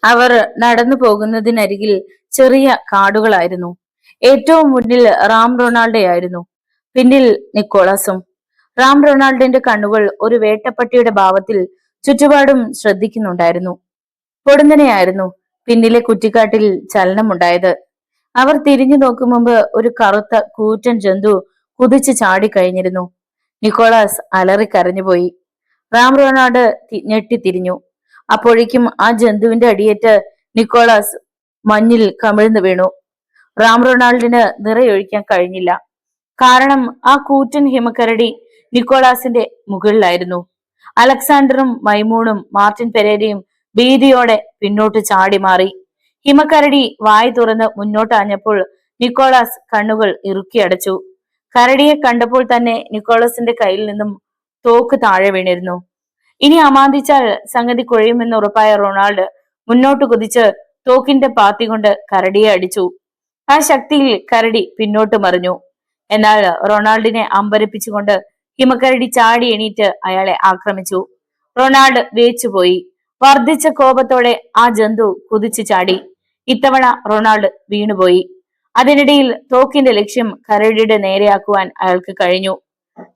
അവർ നടന്നു പോകുന്നതിനരികിൽ ചെറിയ കാടുകളായിരുന്നു. ഏറ്റവും മുന്നിൽ റാം റൊണാൾഡോയായിരുന്നു, പിന്നിൽ നിക്കോളാസും. റാം റൊണാൾഡോന്റെ കണ്ണുകൾ ഒരു വേട്ടപ്പട്ടിയുടെ ഭാവത്തിൽ ചുറ്റുപാടും ശ്രദ്ധിക്കുന്നുണ്ടായിരുന്നു. പൊടുന്നനെയായിരുന്നു പിന്നിലെ കുറ്റിക്കാട്ടിൽ ചലനമുണ്ടായത്. അവർ തിരിഞ്ഞു നോക്കും മുമ്പ് ഒരു കറുത്ത കൂറ്റൻ ജന്തു കുതിച്ചു ചാടിക്കഴിഞ്ഞിരുന്നു. നിക്കോളാസ് അലറിക്കരഞ്ഞുപോയി. റാം റൊണാൾഡ് ഞെട്ടിത്തിരിഞ്ഞു. അപ്പോഴേക്കും ആ ജന്തുവിന്റെ അടിയേറ്റ് നിക്കോളാസ് മഞ്ഞിൽ കമിഴ്ന്നു വീണു. റാം റൊണാൾഡിന് നിറയൊഴിക്കാൻ കഴിഞ്ഞില്ല. കാരണം ആ കൂറ്റൻ ഹിമക്കരടി നിക്കോളാസിന്റെ മുകളിലായിരുന്നു. അലക്സാണ്ടറും മൈമൂണും മാർട്ടിൻ പെരേരയും ഭീതിയോടെ പിന്നോട്ട് ചാടി മാറി. ഹിമക്കരടി വായ് തുറന്ന് മുന്നോട്ടാഞ്ഞപ്പോൾ നിക്കോളാസ് കണ്ണുകൾ ഇറുക്കിയടച്ചു. കരടിയെ കണ്ടപ്പോൾ തന്നെ നിക്കോളാസിന്റെ കയ്യിൽ നിന്നും തോക്ക് താഴെ വീണിരുന്നു. ഇനി അമാന്തിച്ചാൽ സംഗതി കുഴയുമെന്ന് ഉറപ്പായ റൊണാൾഡ് മുന്നോട്ട് കുതിച്ച് തോക്കിന്റെ പാത്തി കൊണ്ട് കരടിയെ അടിച്ചു. ആ ശക്തിയിൽ കരടി പിന്നോട്ട് മറിഞ്ഞു. എന്നാൽ റൊണാൾഡിനെ അമ്പരപ്പിച്ചുകൊണ്ട് ഹിമക്കരടി ചാടി എണീറ്റ് അയാളെ ആക്രമിച്ചു. റൊണാൾഡ് വേച്ചുപോയി. വർദ്ധിച്ച കോപത്തോടെ ആ ജന്തു കുതിച്ചു ചാടി. ഇത്തവണ റൊണാൾഡ് വീണുപോയി. അതിനിടയിൽ തോക്കിന്റെ ലക്ഷ്യം കരടിയുടെ നേരെയാക്കുവാൻ അയാൾക്ക് കഴിഞ്ഞു.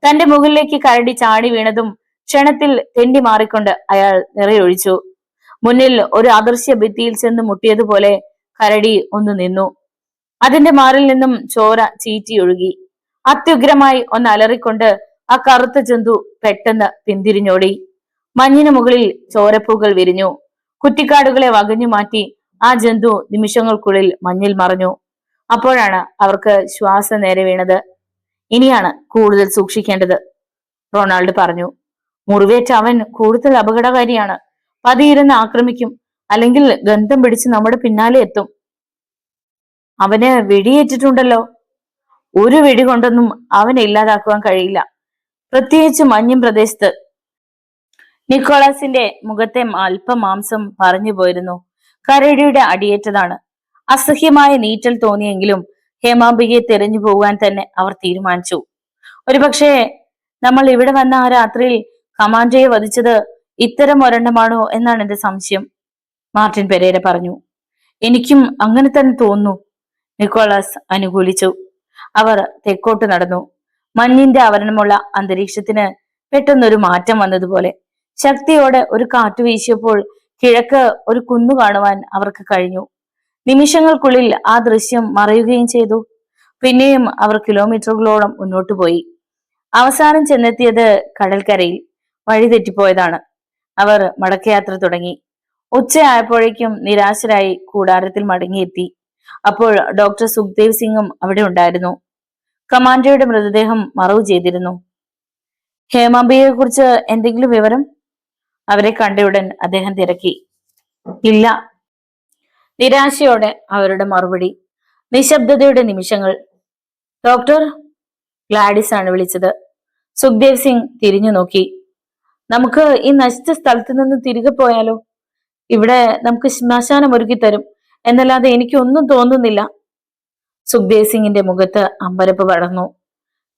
തന്റെ മുകളിലേക്ക് കരടി ചാടി വീണതും ക്ഷണത്തിൽ തെന്നി മാറിക്കൊണ്ട് അയാൾ നിറയൊഴിച്ചു. മുന്നിൽ ഒരു അദൃശ്യ ഭിത്തിയിൽ ചെന്ന് മുട്ടിയതുപോലെ കരടി ഒന്ന് നിന്നു. അതിന്റെ മാറിൽ നിന്നും ചോര ചീറ്റിയൊഴുകി. അത്യുഗ്രമായി ഒന്ന് അലറിക്കൊണ്ട് ആ കറുത്ത ജന്തു പെട്ടെന്ന് പിന്തിരിഞ്ഞോടി. മഞ്ഞിനു മുകളിൽ ചോരപ്പൂകൾ വിരിഞ്ഞു. കുറ്റിക്കാടുകളെ വകഞ്ഞു മാറ്റി ആ ജന്തു നിമിഷങ്ങൾക്കുള്ളിൽ മഞ്ഞിൽ മറഞ്ഞു. അപ്പോഴാണ് അവർക്ക് ശ്വാസം നേരെ വീണത്. ഇനിയാണ് കൂടുതൽ സൂക്ഷിക്കേണ്ടത്, റൊണാൾഡ് പറഞ്ഞു. മുറിവേറ്റ അവൻ കൂടുതൽ അപകടകാരിയാണ്. പതിയിരുന്ന് ആക്രമിക്കും, അല്ലെങ്കിൽ ഗന്ധം പിടിച്ച് നമ്മുടെ പിന്നാലെ എത്തും. അവന് വെടിയേറ്റിട്ടുണ്ടല്ലോ. ഒരു വെടി കൊണ്ടൊന്നും അവനെ ഇല്ലാതാക്കുവാൻ കഴിയില്ല, പ്രത്യേകിച്ച് മഞ്ഞും പ്രദേശത്ത്. നിക്കോളാസിന്റെ മുഖത്തെ അല്പം മാംസം പറഞ്ഞു പോയിരുന്നു. കരടിയുടെ അടിയേറ്റതാണ്. അസഹ്യമായ നീറ്റൽ തോന്നിയെങ്കിലും ഹേമാംബികയെ തെരഞ്ഞു പോകാൻ തന്നെ അവർ തീരുമാനിച്ചു. ഒരുപക്ഷെ നമ്മൾ ഇവിടെ വന്ന ആ രാത്രിയിൽ കമാൻഡോയെ വധിച്ചത് ഇത്തരം ഒരെണ്ണമാണോ എന്നാണ് എന്റെ സംശയം, മാർട്ടിൻ പെരേര പറഞ്ഞു. എനിക്കും അങ്ങനെ തന്നെ തോന്നുന്നു, നിക്കോളാസ് അനുകൂലിച്ചു. അവർ തെക്കോട്ട് നടന്നു. മഞ്ഞിന്റെ ആവരണമുള്ള അന്തരീക്ഷത്തിന് പെട്ടെന്നൊരു മാറ്റം വന്നതുപോലെ. ശക്തിയോടെ ഒരു കാറ്റ് വീശിയപ്പോൾ കിഴക്ക് ഒരു കുന്നു കാണുവാൻ അവർക്ക് കഴിഞ്ഞു. നിമിഷങ്ങൾക്കുള്ളിൽ ആ ദൃശ്യം മറയുകയും ചെയ്തു. പിന്നെയും അവർ കിലോമീറ്ററുകളോളം മുന്നോട്ടു പോയി. അവസാനം ചെന്നെത്തിയത് കടൽക്കരയിൽ. വഴി തെറ്റിപ്പോയതാണ്. അവർ മടക്കയാത്ര തുടങ്ങി. ഉച്ചയായപ്പോഴേക്കും നിരാശരായി കൂടാരത്തിൽ മടങ്ങിയെത്തി. അപ്പോൾ ഡോക്ടർ സുഖ്ദേവ് സിംഗും അവിടെ ഉണ്ടായിരുന്നു. കമാൻഡോയുടെ മൃതദേഹം മറവ് ചെയ്തിരുന്നു. ഹേമാംബികയെ കുറിച്ച് എന്തെങ്കിലും വിവരം? അവരെ കണ്ടയുടൻ അദ്ദേഹം തിരക്കി. ഇല്ല. നിരാശയോടെ അവരുടെ മറുപടി. നിശബ്ദതയുടെ നിമിഷങ്ങൾ. ഡോക്ടർ, ഗ്ലാഡിസ് ആണ് വിളിച്ചത്. സുഖ്ദേവ് സിംഗ് തിരിഞ്ഞു നോക്കി. നമുക്ക് ഈ നശിച്ച സ്ഥലത്ത് നിന്ന് തിരികെ പോയാലോ? ഇവിടെ നമുക്ക് ശ്മശാനം ഒരുക്കി തരും എന്നല്ലാതെ എനിക്കൊന്നും തോന്നുന്നില്ല. സുഖ്ദേവ് സിംഗിന്റെ മുഖത്ത് അമ്പരപ്പ് പടർന്നു.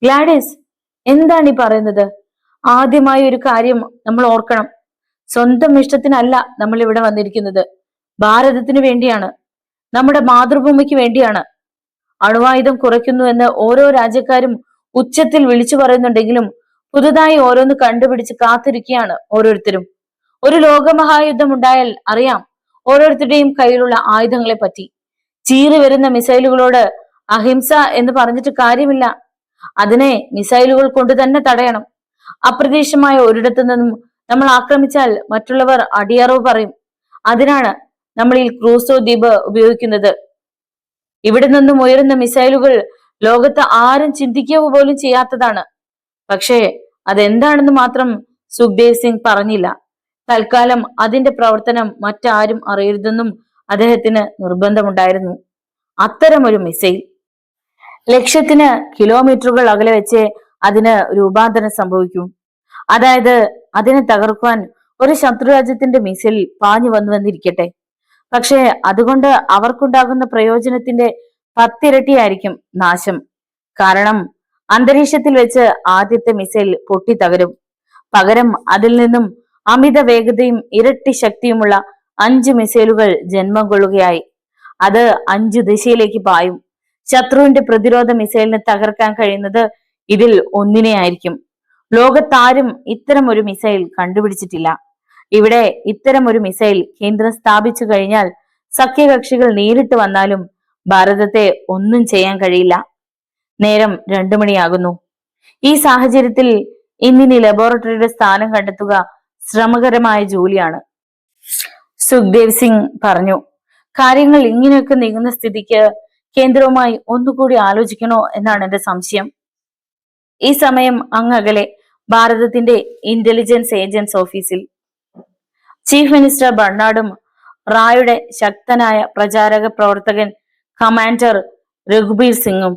ഗ്ലാഡിസ്, എന്താണ് ഈ പറയുന്നത്? ആദ്യമായി ഒരു കാര്യം നമ്മൾ ഓർക്കണം. സ്വന്തം ഇഷ്ടത്തിനല്ല നമ്മൾ ഇവിടെ വന്നിരിക്കുന്നത്. ഭാരതത്തിന് വേണ്ടിയാണ്, നമ്മുടെ മാതൃഭൂമിക്ക് വേണ്ടിയാണ്. അണുവായുധം കുറയ്ക്കുന്നു എന്ന് ഓരോ രാജ്യക്കാരും ഉച്ചത്തിൽ വിളിച്ചു പറയുന്നുണ്ടെങ്കിലും പുതുതായി ഓരോന്ന് കണ്ടുപിടിച്ച് കാത്തിരിക്കുകയാണ് ഓരോരുത്തരും. ഒരു ലോകമഹായുദ്ധം ഉണ്ടായാൽ അറിയാം ഓരോരുത്തരുടെയും കയ്യിലുള്ള ആയുധങ്ങളെ പറ്റി. ചീറി വരുന്ന മിസൈലുകളോട് അഹിംസ എന്ന് പറഞ്ഞിട്ട് കാര്യമില്ല. അതിനെ മിസൈലുകൾ കൊണ്ട് തന്നെ തടയണം. അപ്രതീക്ഷിതമായ ഒരിടത്തു നിന്നും നമ്മൾ ആക്രമിച്ചാൽ മറ്റുള്ളവർ അടിയറവ് പറയും. അതിനാണ് നമ്മൾ ഈ ക്രൂസോ ദ്വീപ് ഉപയോഗിക്കുന്നത്. ഇവിടെ നിന്നും ഉയരുന്ന മിസൈലുകൾ ലോകത്ത് ആരും ചിന്തിക്കുക പോലും ചെയ്യാത്തതാണ്. പക്ഷേ അതെന്താണെന്ന് മാത്രം സുഖ്ദേവ് സിംഗ് പറഞ്ഞില്ല. തൽക്കാലം അതിന്റെ പ്രവർത്തനം മറ്റാരും അറിയരുതെന്നും അദ്ദേഹത്തിന് നിർബന്ധമുണ്ടായിരുന്നു. അത്തരമൊരു മിസൈൽ ലക്ഷ്യത്തിന് കിലോമീറ്ററുകൾ അകലെ വെച്ച് അതിന് രൂപാന്തരം സംഭവിക്കും. അതായത് അതിനെ തകർക്കുവാൻ ഒരു ശത്രുരാജ്യത്തിന്റെ മിസൈൽ പാഞ്ഞു വന്നിരിക്കട്ടെ. പക്ഷേ അതുകൊണ്ട് അവർക്കുണ്ടാകുന്ന പ്രയോജനത്തിന്റെ 10 ഇരട്ടിയായിരിക്കും നാശം. കാരണം അന്തരീക്ഷത്തിൽ വെച്ച് ആദ്യത്തെ മിസൈൽ പൊട്ടി തകരും. പകരം അതിൽ നിന്നും അമിത വേഗതയും ഇരട്ടി ശക്തിയുമുള്ള 5 മിസൈലുകൾ ജന്മം കൊള്ളുകയായി. അത് 5 ദിശയിലേക്ക് പായും. ശത്രുവിന്റെ പ്രതിരോധ മിസൈലിനെ തകർക്കാൻ കഴിയുന്നത് ഇതിൽ ഒന്നിനെ ആയിരിക്കും. ലോകത്താരും ഇത്തരം ഒരു മിസൈൽ കണ്ടുപിടിച്ചിട്ടില്ല. ഇവിടെ ഇത്തരം ഒരു മിസൈൽ കേന്ദ്രം സ്ഥാപിച്ചു കഴിഞ്ഞാൽ സഖ്യകക്ഷികൾ നേരിട്ട് വന്നാലും ഭാരതത്തെ ഒന്നും ചെയ്യാൻ കഴിയില്ല. നേരം 2 മണിയാകുന്നു. ഈ സാഹചര്യത്തിൽ ഇന്നിനി ലബോറട്ടറിയുടെ സ്ഥാനം കണ്ടെത്തുക ശ്രമകരമായ ജോലിയാണ്. സുഖ്ദേവ് സിംഗ് പറഞ്ഞു. കാര്യങ്ങൾ ഇങ്ങനെയൊക്കെ നീങ്ങുന്ന സ്ഥിതിക്ക് കേന്ദ്രവുമായി ഒന്നുകൂടി ആലോചിക്കണോ എന്നാണ് എന്റെ സംശയം. ഈ സമയം അങ്ങകലെ ഭാരതത്തിന്റെ ഇന്റലിജൻസ് ഏജൻസ് ഓഫീസിൽ ചീഫ് മിനിസ്റ്റർ ബർണാഡും റായുടെ ശക്തനായ പ്രചാരക പ്രവർത്തകൻ കമാൻഡർ രഘുബീർ സിംഗും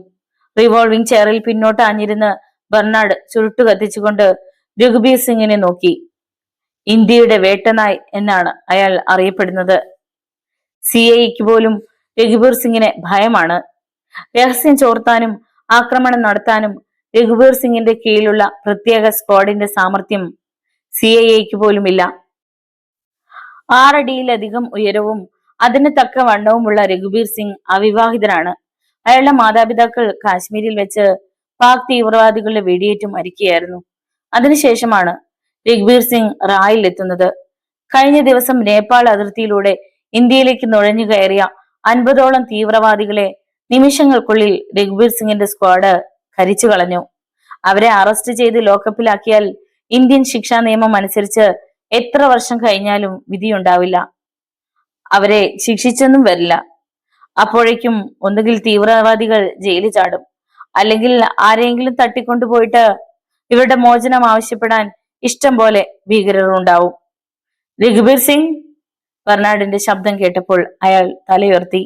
റിവോൾവിംഗ് ചെയറിൽ പിന്നോട്ട് ആഞ്ഞിരുന്ന് ബർണാഡ് ചുരുട്ടു കത്തിച്ചുകൊണ്ട് രഘുബീർ സിംഗിനെ നോക്കി. ഇന്ത്യയുടെ വേട്ടനായ് എന്നാണ് അയാൾ അറിയപ്പെടുന്നത്. CIAക്ക് പോലും രഘുബീർ സിംഗിനെ ഭയമാണ്. രഹസ്യം ചോർത്താനും ആക്രമണം നടത്താനും രഘുബീർ സിംഗിന്റെ കീഴിലുള്ള പ്രത്യേക സ്ക്വാഡിന്റെ സാമർഥ്യം CIAക്ക് പോലുമില്ല. 6 അടിയിലധികം ഉയരവും അതിന് തക്ക വണ്ണവുമുള്ള രഘുബീർ സിംഗ് അവിവാഹിതനാണ്. അയാളുടെ മാതാപിതാക്കൾ കാശ്മീരിൽ വെച്ച് പാക് തീവ്രവാദികളുടെ വെടിയേറ്റ് മരിക്കുകയായിരുന്നു. അതിനുശേഷമാണ് രഘുബീർ സിംഗ് റായിൽ എത്തുന്നത്. കഴിഞ്ഞ ദിവസം നേപ്പാൾ അതിർത്തിയിലൂടെ ഇന്ത്യയിലേക്ക് നുഴഞ്ഞു കയറിയ 50ഓളം തീവ്രവാദികളെ നിമിഷങ്ങൾക്കുള്ളിൽ രഘുബീർ സിംഗിന്റെ സ്ക്വാഡ് കരിച്ചു കളഞ്ഞു. അവരെ അറസ്റ്റ് ചെയ്ത് ലോക്കപ്പിലാക്കിയാൽ ഇന്ത്യൻ ശിക്ഷാ നിയമം അനുസരിച്ച് എത്ര വർഷം കഴിഞ്ഞാലും വിധിയുണ്ടാവില്ല. അവരെ ശിക്ഷിച്ചൊന്നും വരില്ല. അപ്പോഴേക്കും ഒന്നുകിൽ തീവ്രവാദികൾ ജയിലിൽ ചാടും, അല്ലെങ്കിൽ ആരെങ്കിലും തട്ടിക്കൊണ്ടുപോയിട്ട് ഇവരുടെ മോചനം ആവശ്യപ്പെടാൻ ഇഷ്ടം പോലെ ഭീകരർ ഉണ്ടാവും. രഘുബീർ സിംഗ്, ബർണാഡിന്റെ ശബ്ദം കേട്ടപ്പോൾ അയാൾ തലയുയർത്തി.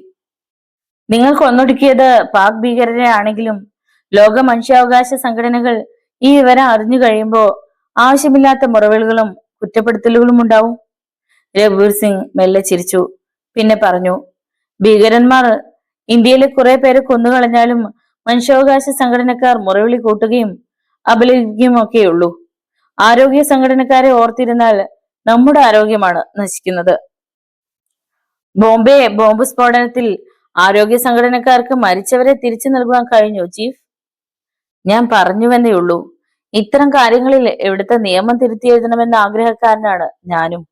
നിങ്ങൾ കൊന്നൊടുക്കിയത് പാക് ഭീകരരെ ആണെങ്കിലും ലോക മനുഷ്യാവകാശ സംഘടനകൾ ഈ വിവരം അറിഞ്ഞു കഴിയുമ്പോൾ ആവശ്യമില്ലാത്ത മുറവിളുകളും കുറ്റപ്പെടുത്തലുകളും ഉണ്ടാവും. രഘുബീർ സിംഗ് മെല്ലെ ചിരിച്ചു. പിന്നെ പറഞ്ഞു, ഭീകരന്മാർ ഇന്ത്യയിലെ കുറെ പേരെ കൊന്നുകളഞ്ഞാലും മനുഷ്യാവകാശ സംഘടനക്കാർ മുറവിളി കൂട്ടുകയും അപലപിക്കുകയും ഒക്കെയുള്ളൂ. ആരോഗ്യ സംഘടനക്കാരെ ഓർത്തിരുന്നാൽ നമ്മുടെ ആരോഗ്യമാണ് നശിക്കുന്നത്. ബോംബെ ബോംബ് സ്ഫോടനത്തിൽ ആരോഗ്യ സംഘടനക്കാർക്ക് മരിച്ചവരെ തിരിച്ചു നൽകുവാൻ കഴിഞ്ഞു ചീഫ്? ഞാൻ പറഞ്ഞുവെന്നേ ഉള്ളൂ. ഇത്തരം കാര്യങ്ങളിൽ എവിടുത്തെ നിയമം തിരുത്തി എഴുതണമെന്ന ആഗ്രഹക്കാരനാണ് ഞാനും.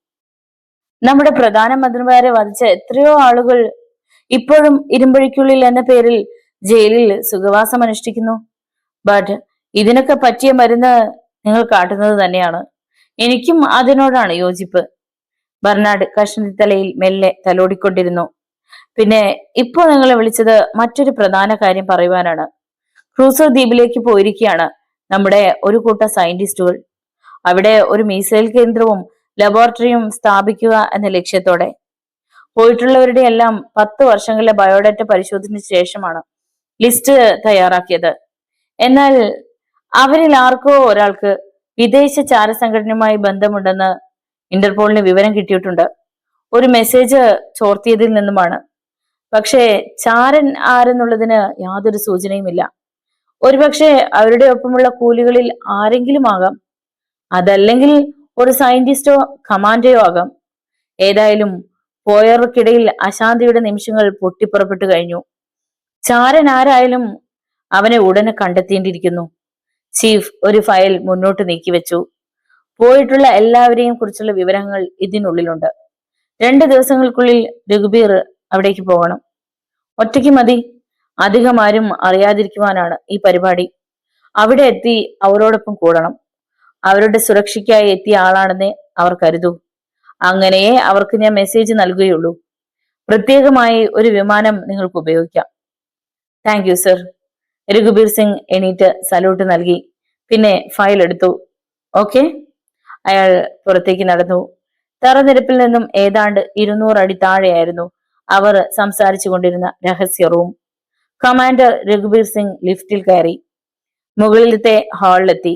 നമ്മുടെ പ്രധാനമന്ത്രിമാരെ വധിച്ച എത്രയോ ആളുകൾ ഇപ്പോഴും ഇരുമ്പഴിക്കുള്ളിൽ എന്ന പേരിൽ ജയിലിൽ സുഖവാസം അനുഷ്ഠിക്കുന്നു. ബട്ട് ഇതിനൊക്കെ പറ്റിയ മരുന്ന് നിങ്ങൾ കാട്ടുന്നത് തന്നെയാണ്. എനിക്കും അതിനോടാണ് യോജിപ്പ്. ബർണാഡ് കഷ്ണത്തലയിൽ മെല്ലെ തലോടിക്കൊണ്ടിരുന്നു. പിന്നെ ഇപ്പോ നിങ്ങളെ വിളിച്ചത് മറ്റൊരു പ്രധാന കാര്യം പറയുവാനാണ്. ക്രൂസർ ദ്വീപിലേക്ക് പോയിരിക്കുകയാണ് നമ്മുടെ ഒരു കൂട്ടം സയന്റിസ്റ്റുകൾ. അവിടെ ഒരു മിസൈൽ കേന്ദ്രവും ലബോറട്ടറിയും സ്ഥാപിക്കുക എന്ന ലക്ഷ്യത്തോടെ. പോയിട്ടുള്ളവരുടെ എല്ലാം 10 വർഷങ്ങളിലെ ബയോഡാറ്റ പരിശോധിച്ച ശേഷമാണ് ലിസ്റ്റ് തയ്യാറാക്കിയത്. എന്നാൽ അവരിൽ ആർക്കോ ഒരാൾക്ക് വിദേശ ചാരസംഘടനയുമായി ബന്ധമുണ്ടെന്ന് ഇന്റർപോളിന് വിവരം കിട്ടിയിട്ടുണ്ട്. ഒരു മെസ്സേജ് ചോർത്തിയതിൽ നിന്നുമാണ്. പക്ഷേ ചാരൻ ആരെന്നുള്ളതിന് യാതൊരു സൂചനയുമില്ല. ഒരുപക്ഷെ അവരുടെ ഒപ്പമുള്ള കൂലികളിൽ ആരെങ്കിലും ആകാം. അതല്ലെങ്കിൽ ഒരു സയന്റിസ്റ്റോ കമാൻഡോയോ ആകാം. ഏതായാലും പോയവർക്കിടയിൽ അശാന്തിയുടെ നിമിഷങ്ങൾ പൊട്ടിപ്പുറപ്പെട്ടു കഴിഞ്ഞു. ചാരൻ ആരായാലും അവനെ ഉടനെ കണ്ടെത്തേണ്ടിയിരിക്കുന്നു. ചീഫ് ഒരു ഫയൽ മുന്നോട്ട് നീക്കിവെച്ചു. പോയിട്ടുള്ള എല്ലാവരെയും കുറിച്ചുള്ള വിവരങ്ങൾ ഇതിനുള്ളിലുണ്ട്. 2 ദിവസങ്ങൾക്കുള്ളിൽ രഘുബീർ അവിടേക്ക് പോകണം. ഒറ്റയ്ക്ക് മതി. അധികം ആരും അറിയാതിരിക്കുവാനാണ് ഈ പരിപാടി. അവിടെ എത്തി അവരോടൊപ്പം കൂടണം. അവരുടെ സുരക്ഷയ്ക്കായി എത്തിയ ആളാണെന്നേ അവർ കരുതൂ. അങ്ങനെയേ അവർക്ക് ഞാൻ മെസ്സേജ് നൽകുകയുള്ളൂ. പ്രത്യേകമായി ഒരു വിമാനം നിങ്ങൾക്ക് ഉപയോഗിക്കാം. Thank you sir. Raghubir Singh എണീറ്റ് സല്യൂട്ട് നൽകി. പിന്നെ ഫയൽ എടുത്തു. ഓക്കെ. അയാൾ പുറത്തേക്ക് നടന്നു. തറനിരപ്പിൽ നിന്നും ഏതാണ്ട് 200 അടി താഴെയായിരുന്നു അവർ സംസാരിച്ചു കൊണ്ടിരുന്ന രഹസ്യ റൂം. കമാൻഡർ രഘുബീർ സിംഗ് ലിഫ്റ്റിൽ കയറി മുകളിലത്തെ ഹാളിലെത്തി.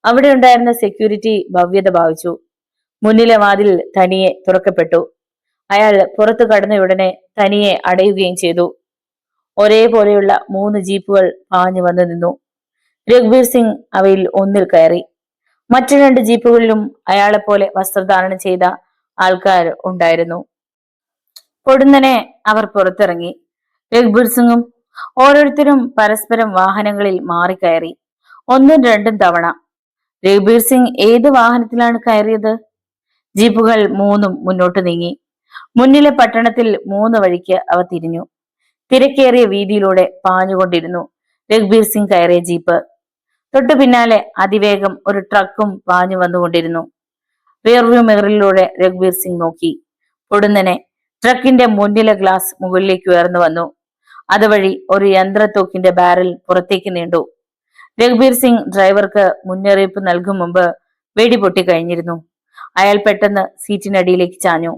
അവിടെ ഉണ്ടായിരുന്ന സെക്യൂരിറ്റി ഭവ്യത ഭാവിച്ചു. മുന്നിലെ വാതിൽ തനിയെ തുറക്കപ്പെട്ടു. അയാൾ പുറത്തു കടന്നയുടനെ തനിയെ അടയുകയും ചെയ്തു. ഒരേപോലെയുള്ള 3 ജീപ്പുകൾ പാഞ്ഞു വന്നു നിന്നു. രഘുബീർ സിംഗ് അവയിൽ ഒന്നിൽ കയറി. മറ്റു 2 ജീപ്പുകളിലും അയാളെപ്പോലെ വസ്ത്രധാരണം ചെയ്ത ആൾക്കാർ ഉണ്ടായിരുന്നു. പൊടുന്നനെ അവർ പുറത്തിറങ്ങി. രഘുബീർ സിംഗും ഓരോരുത്തരും പരസ്പരം വാഹനങ്ങളിൽ മാറിക്കയറി. ഒന്നും രണ്ടും തവണ. രഘുബീർ സിംഗ് ഏത് വാഹനത്തിലാണ് കയറിയത്? ജീപ്പുകൾ മൂന്നും മുന്നോട്ട് നീങ്ങി. മുന്നിലെ പട്ടണത്തിൽ മൂന്ന് വഴിക്ക് അവ തിരിഞ്ഞു. തിരക്കേറിയ വീതിയിലൂടെ പാഞ്ഞുകൊണ്ടിരുന്നു രഘുബീർ സിംഗ് കയറിയ ജീപ്പ്. തൊട്ടു പിന്നാലെ അതിവേഗം ഒരു ട്രക്കും പാഞ്ഞു വന്നുകൊണ്ടിരുന്നു. റിയർവ്യൂ മിററിലൂടെ രഘുബീർ സിംഗ് നോക്കി. പൊടുന്നനെ ട്രക്കിന്റെ മുന്നിലെ ഗ്ലാസ് മുകളിലേക്ക് ഉയർന്നു വന്നു. അതുവഴി ഒരു യന്ത്രത്തോക്കിന്റെ ബാരൽ പുറത്തേക്ക് നീണ്ടു. രഘുബീർ സിംഗ് ഡ്രൈവർക്ക് മുന്നറിയിപ്പ് നൽകും മുമ്പ് വെടി പൊട്ടിക്കഴിഞ്ഞിരുന്നു. അയാൾ പെട്ടെന്ന് സീറ്റിനടിയിലേക്ക് ചാഞ്ഞു.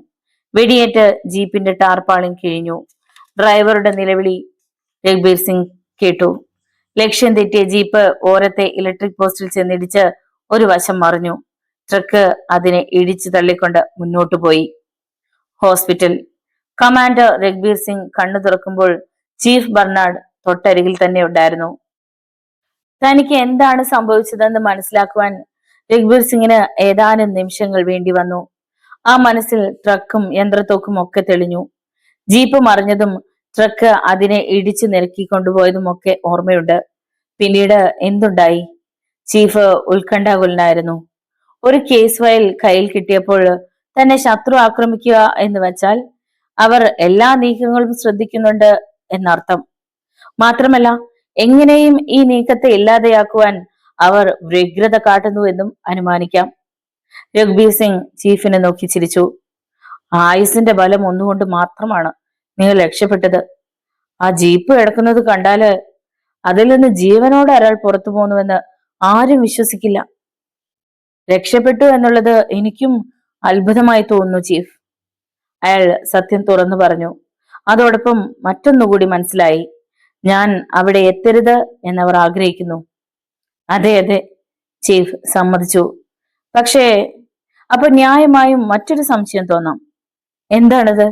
വെടിയേറ്റ് ജീപ്പിന്റെ ടാർപാളിൻ കിഴിഞ്ഞു. ഡ്രൈവറുടെ നിലവിളി രഘുബീർ സിംഗ് കേട്ടു. ലക്ഷ്യം തെറ്റിയ ജീപ്പ് ഓരത്തെ ഇലക്ട്രിക് പോസ്റ്റിൽ ചെന്നിടിച്ച് ഒരു വശം മറിഞ്ഞു. ട്രക്ക് അതിനെ ഇടിച്ചു തള്ളിക്കൊണ്ട് മുന്നോട്ടു പോയി. ഹോസ്പിറ്റൽ. കമാൻഡർ രഘുബീർ സിംഗ് കണ്ണു തുറക്കുമ്പോൾ ചീഫ് ബർണാഡ് തൊട്ടരികിൽ തന്നെ ഉണ്ടായിരുന്നു. തനിക്ക് എന്താണ് സംഭവിച്ചതെന്ന് മനസ്സിലാക്കുവാൻ രഘുബീർ സിംഗിന് ഏതാനും നിമിഷങ്ങൾ വേണ്ടി വന്നു. ആ മനസ്സിൽ ട്രക്കും യന്ത്രത്തോക്കും ഒക്കെ തെളിഞ്ഞു. ജീപ്പ് മറിഞ്ഞതും ട്രക്ക് അതിനെ ഇടിച്ചു നിരക്കി കൊണ്ടുപോയതും ഒക്കെ ഓർമ്മയുണ്ട്. പിന്നീട് എന്തുണ്ടായി? ചീഫ് ഉത്കണ്ഠാകുലനായിരുന്നു. ഒരു കേസ് ഫയൽ കയ്യിൽ കിട്ടിയപ്പോൾ തന്നെ ശത്രു ആക്രമിക്കുക എന്ന് വെച്ചാൽ അവർ എല്ലാ നീക്കങ്ങളും ശ്രദ്ധിക്കുന്നുണ്ട് എന്നർത്ഥം. മാത്രമല്ല, എങ്ങനെയും ഈ നീക്കത്തെ ഇല്ലാതെയാക്കുവാൻ അവർ വ്യഗ്രത കാട്ടുന്നുവെന്നും അനുമാനിക്കാം. രഘുബീർ സിംഗ് ചീഫിനെ നോക്കി ചിരിച്ചു. ആയുസിന്റെ ബലം ഒന്നുകൊണ്ട് മാത്രമാണ് നിങ്ങൾ രക്ഷപ്പെട്ടത്. ആ ജീപ്പ് കിടക്കുന്നത് കണ്ടാല് അതിൽ നിന്ന് ജീവനോടെ ഒരാൾ പുറത്തു പോന്നുവെന്ന് ആരും വിശ്വസിക്കില്ല. രക്ഷപ്പെട്ടു എന്നുള്ളത് എനിക്കും അത്ഭുതമായി തോന്നുന്നു ചീഫ്. അയാൾ സത്യം തുറന്നു പറഞ്ഞു. അതോടൊപ്പം മറ്റൊന്നുകൂടി മനസ്സിലായി. ഞാൻ അവിടെ എത്തരുത് എന്നവർ ആഗ്രഹിക്കുന്നു. അതെ അതെ, ചീഫ് സമ്മതിച്ചു. പക്ഷേ അപ്പൊ ന്യായമായും മറ്റൊരു സംശയം തോന്നാം. എന്താണത്?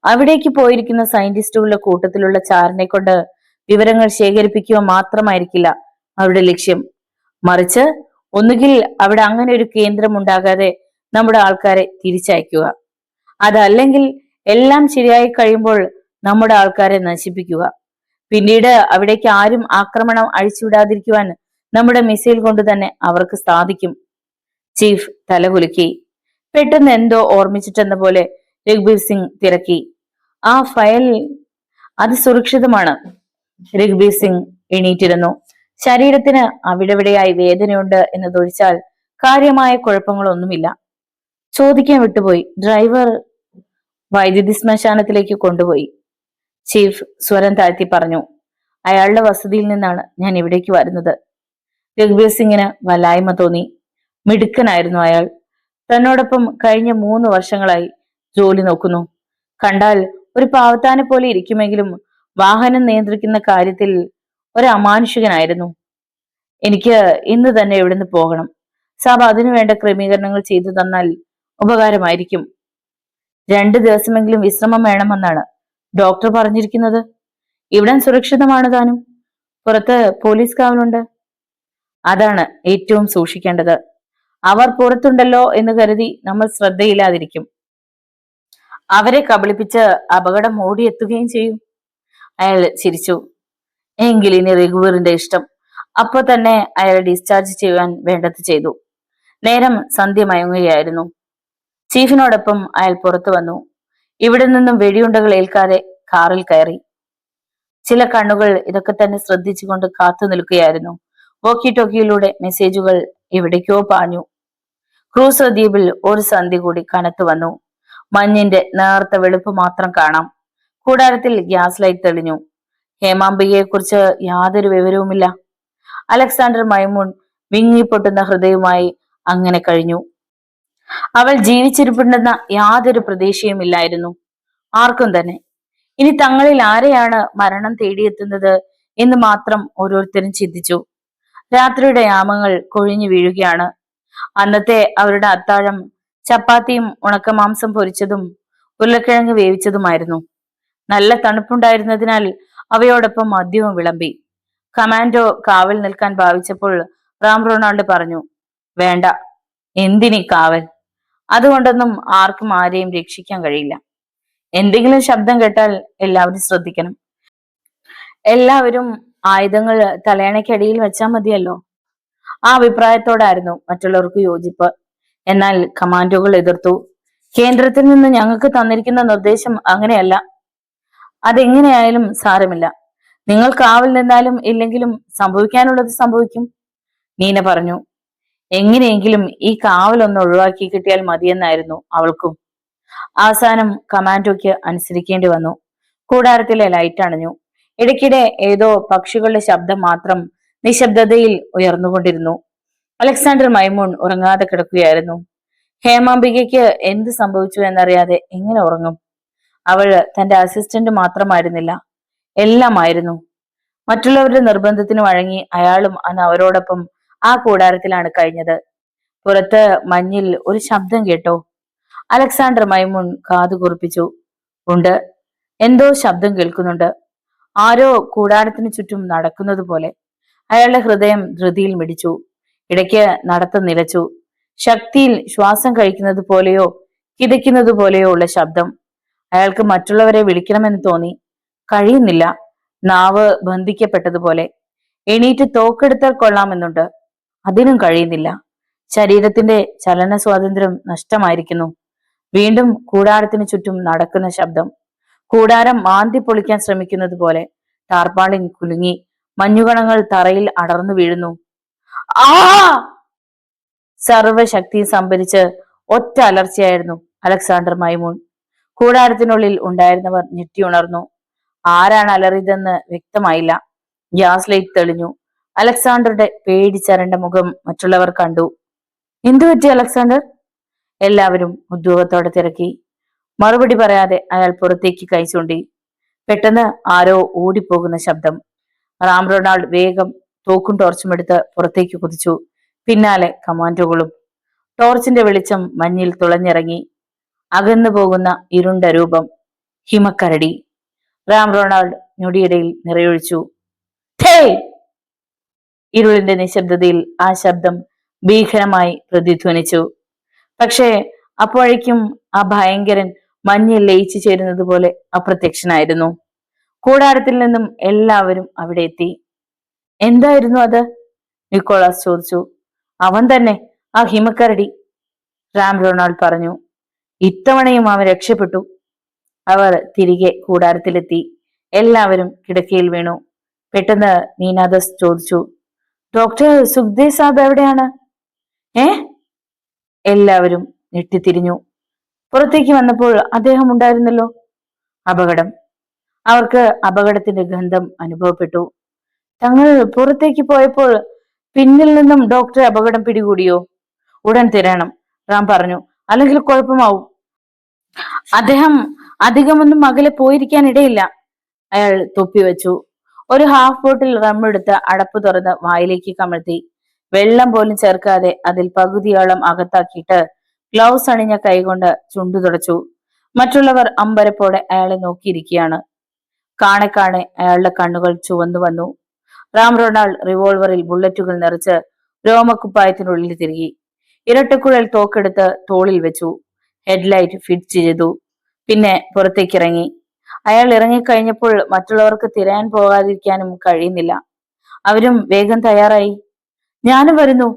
അവിടേക്ക് പോയിരിക്കുന്ന സയന്റിസ്റ്റുകളുടെ കൂട്ടത്തിലുള്ള ചാരനെ കൊണ്ട് വിവരങ്ങൾ ശേഖരിപ്പിക്കുക മാത്രമായിരിക്കില്ല അവരുടെ ലക്ഷ്യം. മറിച്ച് ഒന്നുകിൽ അവിടെ അങ്ങനെ ഒരു കേന്ദ്രം ഉണ്ടാകാതെ നമ്മുടെ ആൾക്കാരെ തിരിച്ചയക്കുക, അതല്ലെങ്കിൽ എല്ലാം ശരിയായി കഴിയുമ്പോൾ നമ്മുടെ ആൾക്കാരെ നശിപ്പിക്കുക. പിന്നീട് അവിടേക്ക് ആരും ആക്രമണം അഴിച്ചുവിടാതിരിക്കുവാൻ നമ്മുടെ മിസൈൽ കൊണ്ട് തന്നെ അവർക്ക് സാധിക്കും. ചീഫ് തലകുലുക്കി. പെട്ടെന്ന് എന്തോ ഓർമ്മിച്ചിട്ടെന്ന പോലെ രഘുബീർ സിംഗ് തിരക്കി. ആ ഫയൽ അത് സുരക്ഷിതമാണ്. രഘുബീർ സിംഗ് എണീറ്റിരുന്നു. ശരീരത്തിന് അവിടെവിടെയായി വേദനയുണ്ട് എന്നതൊഴിച്ചാൽ കാര്യമായ കുഴപ്പങ്ങളൊന്നുമില്ല. ചോദിക്കാൻ വിട്ടുപോയി, ഡ്രൈവർ വൈദ്യുതി ശ്മശാനത്തിലേക്ക് കൊണ്ടുപോയി. ചീഫ് സ്വരം താഴ്ത്തി പറഞ്ഞു. അയാളുടെ വസതിയിൽ നിന്നാണ് ഞാൻ ഇവിടേക്ക് വരുന്നത്. രഘുബീർ സിംഗിന് വല്ലായ്മ തോന്നി. മിടുക്കനായിരുന്നു അയാൾ. തന്നോടൊപ്പം കഴിഞ്ഞ 3 വർഷങ്ങളായി ജോലി നോക്കുന്നു. കണ്ടാൽ ഒരു പാവത്താനെ പോലെ ഇരിക്കുമെങ്കിലും വാഹനം നിയന്ത്രിക്കുന്ന കാര്യത്തിൽ ഒരു അമാനുഷികനായിരുന്നു. എനിക്ക് ഇന്ന് തന്നെ ഇവിടുന്ന് പോകണം. സാബ് അതിനു വേണ്ട ക്രമീകരണങ്ങൾ ചെയ്തു തന്നാൽ ഉപകാരമായിരിക്കും. 2 ദിവസമെങ്കിലും വിശ്രമം വേണമെന്നാണ് ഡോക്ടർ പറഞ്ഞിരിക്കുന്നത്. ഇവിടം സുരക്ഷിതമാണ് താനും. പുറത്ത് പോലീസ് കാവലുണ്ട്. അതാണ് ഏറ്റവും സൂക്ഷിക്കേണ്ടത്. അവർ പുറത്തുണ്ടല്ലോ എന്ന് കരുതി നമ്മൾ ശ്രദ്ധയില്ലാതിരിക്കും. അവരെ കബളിപ്പിച്ച് അപകടം ഓടിയെത്തുകയും ചെയ്യും. അയാൾ ചിരിച്ചു. എങ്കിലിനി രഘുവീറിന്റെ ഇഷ്ടം. അപ്പൊ തന്നെ അയാൾ ഡിസ്ചാർജ് ചെയ്യാൻ വേണ്ടത് ചെയ്തു. നേരം സന്ധ്യ മയങ്ങുകയായിരുന്നു. ചീഫിനോടൊപ്പം അയാൾ പുറത്തു വന്നു. ഇവിടെ നിന്നും വെടിയുണ്ടകൾ ഏൽക്കാതെ കാറിൽ കയറി. ചില കണ്ണുകൾ ഇതൊക്കെ തന്നെ ശ്രദ്ധിച്ചുകൊണ്ട് കാത്തു നിൽക്കുകയായിരുന്നു. വോക്കി ടോക്കിയിലൂടെ മെസ്സേജുകൾ എവിടേക്കോ പാഞ്ഞു. ക്രൂസർ ദ്വീപിൽ ഒരു സന്ധ്യ കൂടി കനത്തു വന്നു. മഞ്ഞിന്റെ നേർത്ത വെളുപ്പ് മാത്രം കാണാം. കൂടാരത്തിൽ ഗ്യാസ് ലൈറ്റ് തെളിഞ്ഞു. ഹേമാംബികയെ കുറിച്ച് യാതൊരു വിവരവുമില്ല. അലക്സാണ്ടർ മൈമൂൺ വിങ്ങിപ്പൊട്ടുന്ന ഹൃദയവുമായി അങ്ങനെ കഴിഞ്ഞു. അവൾ ജീവിച്ചിരിപ്പുണ്ടെന്ന യാതൊരു പ്രതീക്ഷയുമില്ലായിരുന്നു ആർക്കും തന്നെ. ഇനി തങ്ങളിൽ ആരെയാണ് മരണം തേടിയെത്തുന്നത് എന്ന് മാത്രം ഓരോരുത്തരും ചിന്തിച്ചു. രാത്രിയുടെ യാമങ്ങൾ കൊഴിഞ്ഞു വീഴുകയാണ്. അന്നത്തെ അവരുടെ അത്താഴം ചപ്പാത്തിയും ഉണക്കമാംസം പൊരിച്ചതും ഉരുളക്കിഴങ്ങ് വേവിച്ചതുമായിരുന്നു. നല്ല തണുപ്പുണ്ടായിരുന്നതിനാൽ അവയോടൊപ്പം മദ്യവും വിളമ്പി. കമാൻഡോ കാവൽ നിൽക്കാൻ ഭാവിച്ചപ്പോൾ റാം റൊണാൾഡ് പറഞ്ഞു, വേണ്ട, എന്തിനീ കാവൽ? അതുകൊണ്ടൊന്നും ആർക്കും ആരെയും രക്ഷിക്കാൻ കഴിയില്ല. എന്തെങ്കിലും ശബ്ദം കേട്ടാൽ എല്ലാവരും ശ്രദ്ധിക്കണം. എല്ലാവരും ആയുധങ്ങൾ തലയണയ്ക്കടിയിൽ വെച്ചാൽ മതിയല്ലോ. ആ അഭിപ്രായത്തോടായിരുന്നു മറ്റുള്ളവർക്ക് യോജിപ്പ്. എന്നാൽ കമാൻഡോകൾ എതിർത്തു. കേന്ദ്രത്തിൽ നിന്ന് ഞങ്ങൾക്ക് തന്നിരിക്കുന്ന നിർദ്ദേശം അങ്ങനെയല്ല. അതെങ്ങനെയായാലും സാരമില്ല. നിങ്ങൾ കാവൽ നിന്നാലും ഇല്ലെങ്കിലും സംഭവിക്കാനുള്ളത് സംഭവിക്കും, നീന പറഞ്ഞു. എങ്ങനെയെങ്കിലും ഈ കാവലൊന്ന് ഒഴിവാക്കി കിട്ടിയാൽ മതിയെന്നായിരുന്നു അവൾക്കും. അവസാനം കമാൻഡോയ്ക്ക് അനുസരിക്കേണ്ടി വന്നു. കൂടാരത്തിലെ ലൈറ്റ് അണഞ്ഞു. ഇടയ്ക്കിടെ ഏതോ പക്ഷികളുടെ ശബ്ദം മാത്രം നിശബ്ദതയിൽ ഉയർന്നുകൊണ്ടിരുന്നു. അലക്സാണ്ടർ മൈമൂൺ ഉറങ്ങാതെ കിടക്കുകയായിരുന്നു. ഹേമാംബികയ്ക്ക് എന്ത് സംഭവിച്ചു എന്നറിയാതെ എങ്ങനെ ഉറങ്ങും? അവൾ തന്റെ അസിസ്റ്റന്റ് മാത്രമായിരുന്നില്ല, എല്ലാമായിരുന്നു. മറ്റുള്ളവരുടെ നിർബന്ധത്തിന് വഴങ്ങി അയാളും അന്ന് അവരോടൊപ്പം ആ കൂടാരത്തിലാണ് കഴിഞ്ഞത്. പുറത്ത് മഞ്ഞിൽ ഒരു ശബ്ദം കേട്ടോ? അലക്സാണ്ടർ മൈമൂൺ കാതു കുറിപ്പിച്ചു. ഉണ്ട്, എന്തോ ശബ്ദം കേൾക്കുന്നുണ്ട്. ആരോ കൂടാരത്തിന് ചുറ്റും നടക്കുന്നത് പോലെ. അയാളുടെ ഹൃദയം ധൃതിയിൽ മിടിച്ചു. ഇടയ്ക്ക് നടത്തം നിലച്ചു. ശക്തിയിൽ ശ്വാസം കഴിക്കുന്നത് പോലെയോ കിതയ്ക്കുന്നത് പോലെയോ ഉള്ള ശബ്ദം. അയാൾക്ക് മറ്റുള്ളവരെ വിളിക്കണമെന്ന് തോന്നി. കഴിയുന്നില്ല. നാവ് ബന്ധിക്കപ്പെട്ടതുപോലെ. എണീറ്റ് തോക്കെടുത്താൽ കൊള്ളാമെന്നുണ്ട്. അതിനും കഴിയുന്നില്ല. ശരീരത്തിന്റെ ചലന സ്വാതന്ത്ര്യം നഷ്ടമായിരിക്കുന്നു. വീണ്ടും കൂടാരത്തിന് ചുറ്റും നടക്കുന്ന ശബ്ദം. കൂടാരം മാന്തി പൊളിക്കാൻ ശ്രമിക്കുന്നത് പോലെ. ടാർപ്പാളിൻ കുലുങ്ങി. മഞ്ഞുകണങ്ങൾ തറയിൽ അടർന്നു വീഴുന്നു. ആ സർവശക്തി സംഭരിച്ച് ഒറ്റ അലർച്ചയായിരുന്നു അലക്സാണ്ടർ മൈമൂൺ. കൂടാരത്തിനുള്ളിൽ ഉണ്ടായിരുന്നവർ ഞെട്ടിയുണർന്നു. ആരാണ് അലറിയതെന്ന് വ്യക്തമായില്ല. ഗ്യാസ് ലൈറ്റ് തെളിഞ്ഞു. അലക്സാണ്ടറുടെ പേടിച്ചരണ്ട മുഖം മറ്റുള്ളവർ കണ്ടു. എന്തു പറ്റി അലക്സാണ്ടർ? എല്ലാവരും ഉദ്യോഗത്തോടെ തിരക്കി. മറുപടി പറയാതെ അയാൾ പുറത്തേക്ക് കൈ ചൂണ്ടി. പെട്ടെന്ന് ആരോ ഓടിപ്പോകുന്ന ശബ്ദം. റാം റൊണാൾഡ് വേഗം തോക്കും ടോർച്ചും എടുത്ത് പുറത്തേക്ക് കുതിച്ചു. പിന്നാലെ കമാൻഡോകളും. ടോർച്ചിന്റെ വെളിച്ചം മഞ്ഞിൽ തുളഞ്ഞിറങ്ങി. അകന്നു പോകുന്ന ഇരുണ്ട രൂപം. ഹിമക്കരടി. റാം റൊണാൾഡ് ഞൊടിയിടയിൽ നിറയൊഴിച്ചു. ഇരുളിന്റെ നിശബ്ദതയിൽ ആ ശബ്ദം ഭീകരമായി പ്രതിധ്വനിച്ചു. പക്ഷേ അപ്പോഴേക്കും ആ ഭയങ്കരൻ മഞ്ഞിൽ ലയിച്ചു ചേരുന്നത് പോലെ അപ്രത്യക്ഷനായിരുന്നു. കൂടാരത്തിൽ നിന്നും എല്ലാവരും അവിടെ എത്തി. എന്തായിരുന്നു അത്? നിക്കോളാസ് ചോദിച്ചു. അവൻ തന്നെ, ആ ഹിമക്കരടി, റാം റൊണാൾഡ് പറഞ്ഞു. ഇത്തവണയും അവൻ രക്ഷപ്പെട്ടു. അവർ തിരികെ കൂടാരത്തിലെത്തി. എല്ലാവരും കിടക്കയിൽ വീണു. പെട്ടെന്ന് നീനാദസ് ചോദിച്ചു, ഡോക്ടർ സുഖ്ദേവ് സാബ് എവിടെയാണ്? ഏ? എല്ലാവരും ഞെട്ടിത്തിരിഞ്ഞു. പുറത്തേക്ക് വന്നപ്പോൾ അദ്ദേഹം ഉണ്ടായിരുന്നല്ലോ. അപകടം. അവർക്ക് അപകടത്തിന്റെ ഗന്ധം അനുഭവപ്പെട്ടു. തങ്ങൾ പുറത്തേക്ക് പോയപ്പോൾ പിന്നിൽ നിന്നും ഡോക്ടറെ അപകടം പിടികൂടിയോ? ഉടൻ തിരയണം, റാം പറഞ്ഞു. അല്ലെങ്കിൽ കുഴപ്പമാവും. അദ്ദേഹം അധികമൊന്നും അകലെ പോയിരിക്കാൻ ഇടയില്ല. അയാൾ തൊപ്പി വെച്ചു. ഒരു ഹാഫ് ബോട്ടിൽ റമ്മെടുത്ത് അടപ്പ് തുറന്ന് വായിലേക്ക് കമഴ്ത്തി. വെള്ളം പോലും ചേർക്കാതെ അതിൽ പകുതിയോളം അകത്താക്കിയിട്ട് ഗ്ലൗസ് അണിഞ്ഞ കൈകൊണ്ട് ചുണ്ടു തുടച്ചു. മറ്റുള്ളവർ അമ്പരപ്പോടെ അയാളെ നോക്കിയിരിക്കുകയാണ്. കാണെ കാണെ അയാളുടെ കണ്ണുകൾ ചുവന്നു വന്നു. റാം റൊണാൾഡ് റിവോൾവറിൽ ബുള്ളറ്റുകൾ നിറച്ച് രോമക്കുപ്പായത്തിനുള്ളിൽ തിരികി. ഇരട്ടക്കുഴൽ തോക്കെടുത്ത് തോളിൽ വെച്ചു. ഹെഡ്ലൈറ്റ് ഫിറ്റ് ചെയ്തു. പിന്നെ പുറത്തേക്കിറങ്ങി. അയാൾ ഇറങ്ങിക്കഴിഞ്ഞപ്പോൾ മറ്റുള്ളവർക്ക് തിരയാൻ പോകാതിരിക്കാനും കഴിയുന്നില്ല. അവരും വേഗം തയ്യാറായി. ഞാനും വരുന്നു.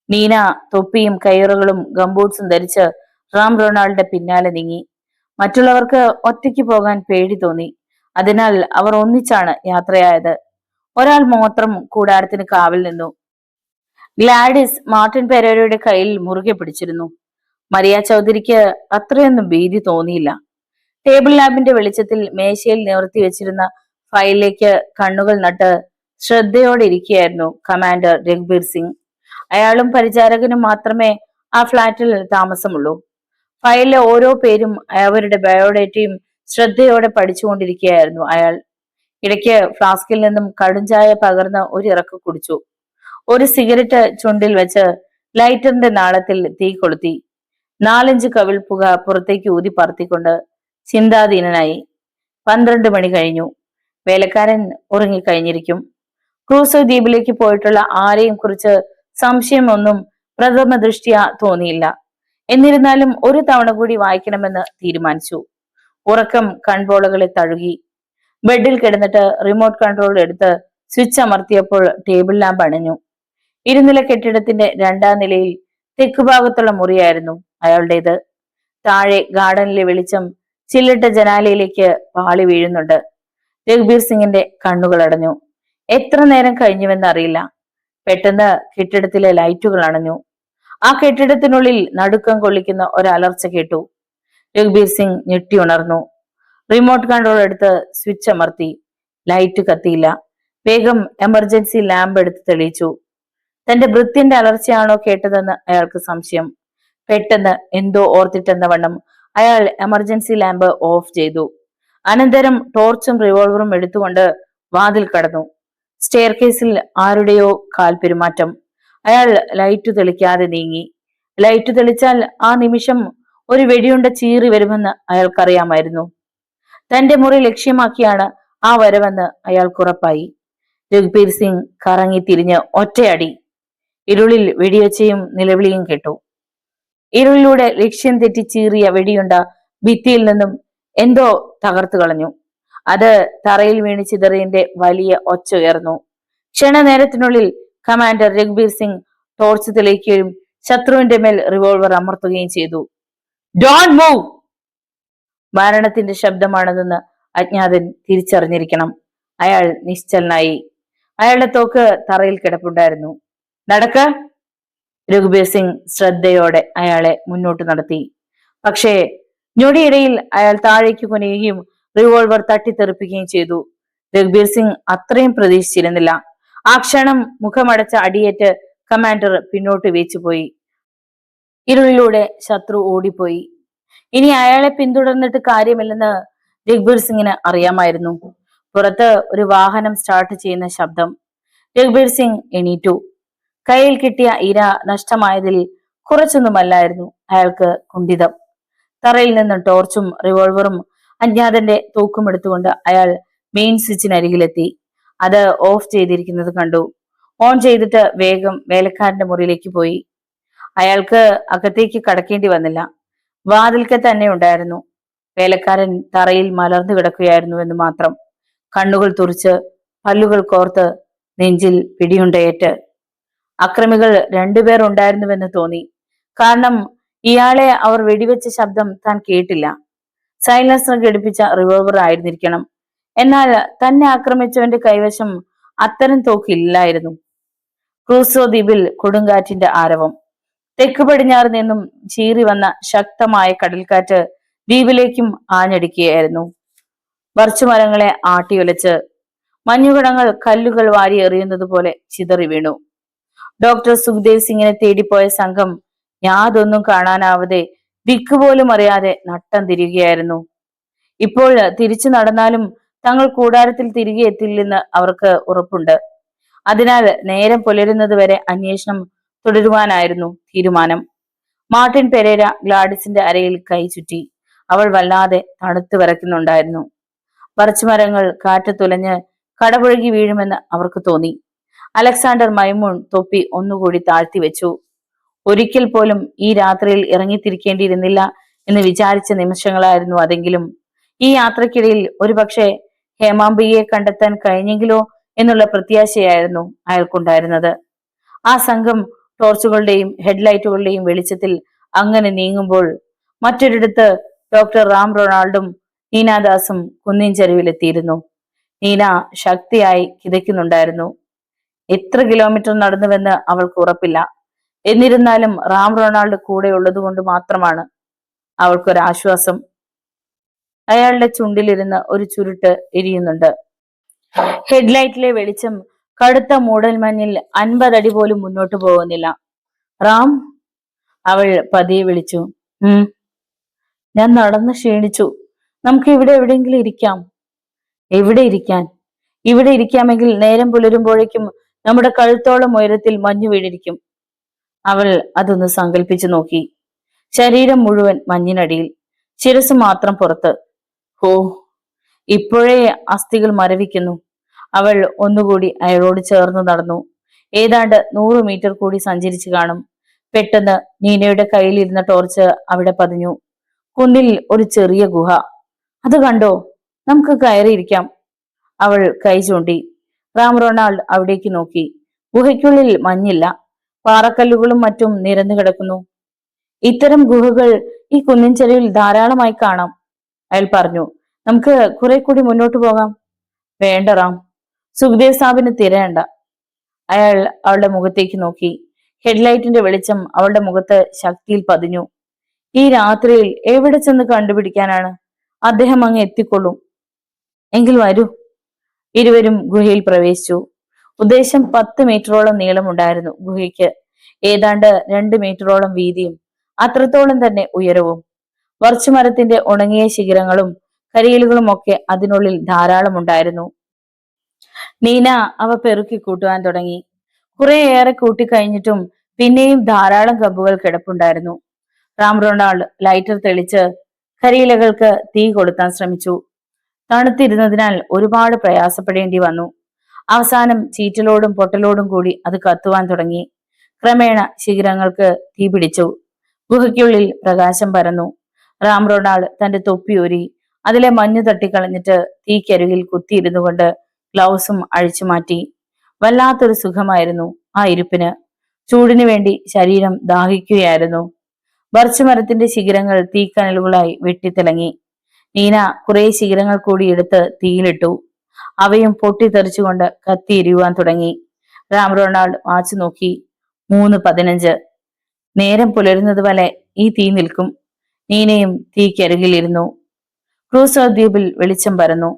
നീന തൊപ്പിയും കയറുകളും ഗംബൂട്ട്സും ധരിച്ച് റാം റൊണാൾഡിന്റെ പിന്നാലെ നീങ്ങി. മറ്റുള്ളവർക്ക് ഒറ്റയ്ക്ക് പോകാൻ പേടി തോന്നി. അതിനാൽ അവർ ഒന്നിച്ചാണ് യാത്രയായത്. ഒരാൾ മാത്രം കൂടാരത്തിന് കാവൽ നിന്നു. ഗ്ലാഡിസ് മാർട്ടിൻ പെരേരയുടെ കയ്യിൽ മുറുകെ പിടിച്ചിരുന്നു. മരിയ ചൗധരിക്ക് അത്രയൊന്നും ഭീതി തോന്നിയില്ല. ടേബിൾ ലാമ്പിന്റെ വെളിച്ചത്തിൽ മേശയിൽ നിവർത്തി വെച്ചിരുന്ന ഫയലിലേക്ക് കണ്ണുകൾ നട്ട് ശ്രദ്ധയോടെ ഇരിക്കുകയായിരുന്നു കമാൻഡർ രഘുബീർ സിംഗ്. അയാളും പരിചാരകനും മാത്രമേ ആ ഫ്ലാറ്റിൽ താമസമുള്ളൂ. ഫയലിലെ ഓരോ പേരും അവരുടെ ബയോഡേറ്റയും ശ്രദ്ധയോടെ പഠിച്ചുകൊണ്ടിരിക്കുകയായിരുന്നു അയാൾ. ഇടയ്ക്ക് ഫ്ലാസ്കിൽ നിന്നും കടുംചായ പകർന്ന് ഒരിറക്ക് കുടിച്ചു. ഒരു സിഗരറ്റ് ചുണ്ടിൽ വെച്ച് ലൈറ്ററിന്റെ നാളത്തിൽ തീ കൊളുത്തി. 4-5 കവിൾ പുക പുറത്തേക്ക് ഊതി പറത്തിക്കൊണ്ട് ചിന്താധീനനായി. 12 മണി കഴിഞ്ഞു. വേലക്കാരൻ ഉറങ്ങിക്കഴിഞ്ഞിരിക്കും. ക്രൂസോ ദ്വീപിലേക്ക് പോയിട്ടുള്ള ആരെയും കുറിച്ച് സംശയമൊന്നും പ്രഥമ ദൃഷ്ട്യാ തോന്നിയില്ല. എന്നിരുന്നാലും ഒരു തവണ കൂടി വായിക്കണമെന്ന് തീരുമാനിച്ചു. ഉറക്കം കൺപോളകളെ തഴുകി. ബെഡിൽ കിടന്നിട്ട് റിമോട്ട് കൺട്രോൾ എടുത്ത് സ്വിച്ച് അമർത്തിയപ്പോൾ ടേബിൾ ലാമ്പ് അണഞ്ഞു. ഇരുനില കെട്ടിടത്തിന്റെ 2ാം നിലയിൽ തെക്കുഭാഗത്തുള്ള മുറിയായിരുന്നു അയാളുടേത്. താഴെ ഗാർഡനിലെ വെളിച്ചം ചില്ലിട്ട ജനാലയിലേക്ക് പാളി വീഴുന്നുണ്ട്. രഘുബീർ സിംഗിന്റെ കണ്ണുകൾ അടഞ്ഞു. എത്ര നേരം കഴിഞ്ഞുവെന്നറിയില്ല. പെട്ടെന്ന് കെട്ടിടത്തിലെ ലൈറ്റുകൾ അണഞ്ഞു. ആ കെട്ടിടത്തിനുള്ളിൽ നടുക്കം കൊള്ളിക്കുന്ന ഒരലർച്ച കേട്ടു. രഘുബീർ സിംഗ് ഞെട്ടി ഉണർന്നു. റിമോട്ട് കൺട്രോൾ എടുത്ത് സ്വിച്ച് അമർത്തി. ലൈറ്റ് കത്തിയില്ല. വേഗം എമർജൻസി ലാമ്പ് എടുത്ത് തെളിയിച്ചു. തന്റെ ഭൃത്യന്റെ അലർച്ചയാണോ കേട്ടതെന്ന് അയാൾക്ക് സംശയം. പെട്ടെന്ന് എന്തോ ഓർത്തിട്ടെന്ന വണ്ണം അയാൾ എമർജൻസി ലാമ്പ് ഓഫ് ചെയ്തു. അനന്തരം ടോർച്ചും റിവോൾവറും എടുത്തുകൊണ്ട് വാതിൽ കടന്നു. സ്റ്റെയർ കേസിൽ ആരുടെയോ കാൽ പെരുമാറ്റം. അയാൾ ലൈറ്റ് തെളിക്കാതെ നീങ്ങി. ലൈറ്റ് തെളിച്ചാൽ ആ നിമിഷം ഒരു വെടിയുണ്ട ചീറി വരുമെന്ന് അയാൾക്കറിയാമായിരുന്നു. തന്റെ മുറി ലക്ഷ്യമാക്കിയാണ് ആ വരവെന്ന് അയാൾക്കുറപ്പായി. രഘുബീർ സിംഗ് കറങ്ങി തിരിഞ്ഞ് ഒറ്റയടി. ഇരുളിൽ വെടിയൊച്ചയും നിലവിളിയും കേട്ടു. ഇരുളിലൂടെ ലക്ഷ്യം തെറ്റി ചീറിയ വെടിയുണ്ട ഭിത്തിയിൽ നിന്നും എന്തോ തകർത്തു കളഞ്ഞു. അത് തറയിൽ വീണ് ചിതറിയതിന്റെ വലിയ ഒച്ച ഉയർന്നു. ക്ഷണനേരത്തിനുള്ളിൽ കമാൻഡർ രഘുബീർ സിംഗ് ടോർച്ച് തെളിയിക്കുകയും ശത്രുവിന്റെ മേൽ റിവോൾവർ അമർത്തുകയും ചെയ്തു. Don't move! മരണത്തിന്റെ ശബ്ദമാണതെന്ന് അജ്ഞാതൻ തിരിച്ചറിഞ്ഞിരിക്കണം. അയാൾ നിശ്ചലനായി. അയാളുടെ തോക്ക് തറയിൽ കിടപ്പുണ്ടായിരുന്നു. നടക്ക! രഘുബീർ സിംഗ് ശ്രദ്ധയോടെ അയാളെ മുന്നോട്ട് നടത്തി. പക്ഷേ ഞൊടിയിടയിൽ അയാൾ താഴേക്ക് കുനിയുകയും റിവോൾവർ തട്ടിത്തെറിപ്പിക്കുകയും ചെയ്തു. രഘുബീർ സിംഗ് അത്രയും പ്രതീക്ഷിച്ചിരുന്നില്ല. ആ ക്ഷണം മുഖമടച്ച അടിയേറ്റ് കമാൻഡർ പിന്നോട്ട് വീച്ചുപോയി. ഇരുളിലൂടെ ശത്രു ഓടിപ്പോയി. ഇനി അയാളെ പിന്തുടർന്നിട്ട് കാര്യമില്ലെന്ന് രഘുബീർ സിംഗിന് അറിയാമായിരുന്നു. പുറത്ത് ഒരു വാഹനം സ്റ്റാർട്ട് ചെയ്യുന്ന ശബ്ദം. രഘുബീർ സിംഗ് എണീറ്റു. കയ്യിൽ കിട്ടിയ ഇര നഷ്ടമായതിൽ കുറച്ചൊന്നുമല്ലായിരുന്നു അയാൾക്ക് കുണ്ഠിതം. തറയിൽ നിന്ന് ടോർച്ചും റിവോൾവറും അജ്ഞാതന്റെ തൂക്കും എടുത്തുകൊണ്ട് അയാൾ മെയിൻ സ്വിച്ചിനരികിലെത്തി. അത് ഓഫ് ചെയ്തിരിക്കുന്നത് കണ്ടു. ഓൺ ചെയ്തിട്ട് വേഗം വേലക്കാരന്റെ മുറിയിലേക്ക് പോയി. അയാൾക്ക് അകത്തേക്ക് കടക്കേണ്ടി വന്നില്ല. വാതിൽക്ക് തന്നെ ഉണ്ടായിരുന്നു. വേലക്കാരൻ തറയിൽ മലർന്നു കിടക്കുകയായിരുന്നു എന്ന് മാത്രം. കണ്ണുകൾ തുറിച്ച്, പല്ലുകൾ കോർത്ത്, നെഞ്ചിൽ പിടിയുണ്ടയേറ്റ്. അക്രമികൾ 2 പേർ ഉണ്ടായിരുന്നുവെന്ന് തോന്നി. കാരണം ഇയാളെ അവർ വെടിവെച്ച ശബ്ദം താൻ കേട്ടില്ല. സൈലൻസർ ഘടിപ്പിച്ച റിവോൾവർ ആയിരുന്നിരിക്കണം. എന്നാൽ തന്നെ ആക്രമിച്ചവന്റെ കൈവശം അത്തരം തോക്കില്ലായിരുന്നു. ക്രൂസോ ദ്വീപിൽ കൊടുങ്കാറ്റിന്റെ ആരവം. തെക്ക് പടിഞ്ഞാറ് നിന്നും ചീറി വന്ന ശക്തമായ കടൽക്കാറ്റ് ദ്വീപിലേക്കും ആഞ്ഞടിക്കുകയായിരുന്നു. വർച്ചുമരങ്ങളെ ആട്ടിയൊലച്ച് മഞ്ഞുകണങ്ങൾ കല്ലുകൾ വാരി എറിയുന്നത് പോലെ ചിതറി വീണു. ഡോക്ടർ സുഖ്ദേവ് സിംഗിനെ തേടിപ്പോയ സംഘം യാതൊന്നും കാണാനാവാതെ ദിക്കുപോലും അറിയാതെ നട്ടം തിരിയുകയായിരുന്നു. ഇപ്പോൾ തിരിച്ചു നടന്നാലും തങ്ങൾ കൂടാരത്തിൽ തിരികെ എത്തില്ലെന്ന് അവർക്ക് ഉറപ്പുണ്ട്. അതിനാൽ നേരം പുലരുന്നത് വരെ അന്വേഷണം തുടരുവാനായിരുന്നു തീരുമാനം. മാർട്ടിൻ പെരേര ഗ്ലാഡിസിന്റെ അരയിൽ കൈ ചുറ്റി. അവൾ വല്ലാതെ തണുത്തു വിറയ്ക്കുന്നുണ്ടായിരുന്നു. പറിച്ചുമരങ്ങൾ കാറ്റത്തുലഞ്ഞ് കടപുഴകി വീഴുമെന്ന് അവർക്ക് തോന്നി. അലക്സാണ്ടർ മൈമൂൺ തൊപ്പി ഒന്നുകൂടി താഴ്ത്തി വെച്ചു. ഒരിക്കൽ പോലും ഈ രാത്രിയിൽ ഇറങ്ങിത്തിരിക്കേണ്ടിയിരുന്നില്ല എന്ന് വിചാരിച്ച നിമിഷങ്ങളായിരുന്നു അതെങ്കിലും. ഈ യാത്രക്കിടയിൽ ഒരുപക്ഷെ ഹേമാംബികയെ കണ്ടെത്താൻ കഴിഞ്ഞെങ്കിലോ എന്നുള്ള പ്രത്യാശയായിരുന്നു അയാൾക്കുണ്ടായിരുന്നത്. ആ സംഘം ടോർച്ചുകളുടെയും ഹെഡ്ലൈറ്റുകളുടെയും വെളിച്ചത്തിൽ അങ്ങനെ നീങ്ങുമ്പോൾ മറ്റൊരിടത്ത് ഡോക്ടർ റാം റൊണാൾഡും നീനാദാസും കുന്നിൻ ചെരുവിലെത്തിയിരുന്നു. നീന ശക്തിയായി കിതയ്ക്കുന്നുണ്ടായിരുന്നു. എത്ര കിലോമീറ്റർ നടന്നുവെന്ന് അവൾക്ക് ഉറപ്പില്ല. എന്നിരുന്നാലും റാം റൊണാൾഡ് കൂടെ ഉള്ളത് കൊണ്ട് മാത്രമാണ് അവൾക്കൊരാശ്വാസം. അയാളുടെ ചുണ്ടിലിരുന്ന് ഒരു ചുരുട്ട് എരിയുന്നുണ്ട്. ഹെഡ്ലൈറ്റിലെ വെളിച്ചം കടുത്ത മൂടൽമഞ്ഞിൽ 50 അടി പോലും മുന്നോട്ട് പോകുന്നില്ല. റാം, അവൾ പതിയെ വിളിച്ചു. ഞാൻ നടന്ന് ക്ഷീണിച്ചു. നമുക്ക് ഇവിടെ എവിടെയെങ്കിലും ഇരിക്കാം. എവിടെ ഇരിക്കാൻ? ഇവിടെ ഇരിക്കാമെങ്കിൽ നേരം പുലരുമ്പോഴേക്കും നമ്മുടെ കഴുത്തോളം ഉയരത്തിൽ മഞ്ഞു വീണിരിക്കും. അവൾ അതൊന്ന് സങ്കല്പിച്ചു നോക്കി. ശരീരം മുഴുവൻ മഞ്ഞിനടിയിൽ, ശിരസ് മാത്രം പുറത്ത്. ഓ, ഇപ്പോഴേ അസ്ഥികൾ മരവിക്കുന്നു. അവൾ ഒന്നുകൂടി അയാളോട് ചേർന്ന് നടന്നു. ഏതാണ്ട് 100 മീറ്റർ കൂടി സഞ്ചരിച്ചു കാണും. പെട്ടെന്ന് നീനയുടെ കയ്യിലിരുന്ന ടോർച്ച് അവിടെ പതിഞ്ഞു. കുന്നിൽ ഒരു ചെറിയ ഗുഹ. അത് കണ്ടോ, നമുക്ക് കയറിയിരിക്കാം. അവൾ കൈ ചൂണ്ടി. റാം റൊണാൾഡ് അവിടേക്ക് നോക്കി. ഗുഹയ്ക്കുള്ളിൽ മഞ്ഞില്ല, പാറക്കല്ലുകളും മറ്റും നിരന്നു കിടക്കുന്നു. ഇത്തരം ഗുഹകൾ ഈ കുന്നിൻ ചെരുവിൽ ധാരാളമായി കാണാം, അയാൾ പറഞ്ഞു. നമുക്ക് കുറെ കൂടി മുന്നോട്ട് പോകാം. വേണ്ട റാം, സുഖ്ദേവ് സാബിന് തിരയണ്ട. അയാൾ അവളുടെ മുഖത്തേക്ക് നോക്കി. ഹെഡ്ലൈറ്റിന്റെ വെളിച്ചം അവളുടെ മുഖത്ത് ശക്തിയിൽ പതിഞ്ഞു. ഈ രാത്രിയിൽ എവിടെ ചെന്ന് കണ്ടുപിടിക്കാനാണ്? അദ്ദേഹം അങ്ങ് എത്തിക്കൊള്ളും. എങ്കിൽ വരൂ. ഇരുവരും ഗുഹയിൽ പ്രവേശിച്ചു. ഉദ്ദേശം 10 മീറ്ററോളം നീളമുണ്ടായിരുന്നു ഗുഹയ്ക്ക്. ഏതാണ്ട് 2 മീറ്ററോളം വീതിയും അത്രത്തോളം തന്നെ ഉയരവും. വർച്ചുമരത്തിന്റെ ഉണങ്ങിയ ശിഖരങ്ങളും കരിയിലുകളും ഒക്കെ അതിനുള്ളിൽ ധാരാളം ഉണ്ടായിരുന്നു. നീന അവ പെറുക്കി കൂട്ടുവാൻ തുടങ്ങി. കുറെയേറെ കൂട്ടിക്കഴിഞ്ഞിട്ടും പിന്നെയും ധാരാളം കമ്പുകൾ കിടപ്പുണ്ടായിരുന്നു. റാം റൊണാൾഡ് ലൈറ്റർ തെളിച്ച് കരിയിലകൾക്ക് തീ കൊളുത്താൻ ശ്രമിച്ചു. തണുത്തിരുന്നതിനാൽ ഒരുപാട് പ്രയാസപ്പെടേണ്ടി വന്നു. അവസാനം ചീറ്റലോടും പൊട്ടലോടും കൂടി അത് കത്തുവാൻ തുടങ്ങി. ക്രമേണ ശിഖരങ്ങൾക്ക് തീ പിടിച്ചു. ഗുഹയ്ക്കുള്ളിൽ പ്രകാശം പരന്നു. റാം റൊണാൾഡ് തന്റെ തൊപ്പിയൂരി അതിലെ മഞ്ഞു തട്ടിക്കളഞ്ഞിട്ട് തീക്കരികിൽ കുത്തിയിരുന്നു കൊണ്ട് ഗ്ലൗസും അഴിച്ചു മാറ്റി. വല്ലാത്തൊരു സുഖമായിരുന്നു ആ ഇരിപ്പിന്. ചൂടിനു വേണ്ടി ശരീരം ദാഹിക്കുകയായിരുന്നു. ബർച്ചുമരത്തിന്റെ ശിഖരങ്ങൾ തീക്കനലുകളായി വെട്ടിത്തിളങ്ങി. നീന കുറെ ശിഖരങ്ങൾ കൂടി എടുത്ത് തീയിലിട്ടു. അവയും പൊട്ടിത്തെറിച്ചുകൊണ്ട് കത്തിയെരിയുവാൻ തുടങ്ങി. റാം റൊണാൾഡ് വാച്ചു നോക്കി. 3:15. നേരം പുലരുന്നത് വരെ ഈ തീ നിൽക്കും. നീനയും തീക്കരികിലിരുന്നു. ക്രൂസോ ദ്വീപിൽ വെളിച്ചം പരന്നു.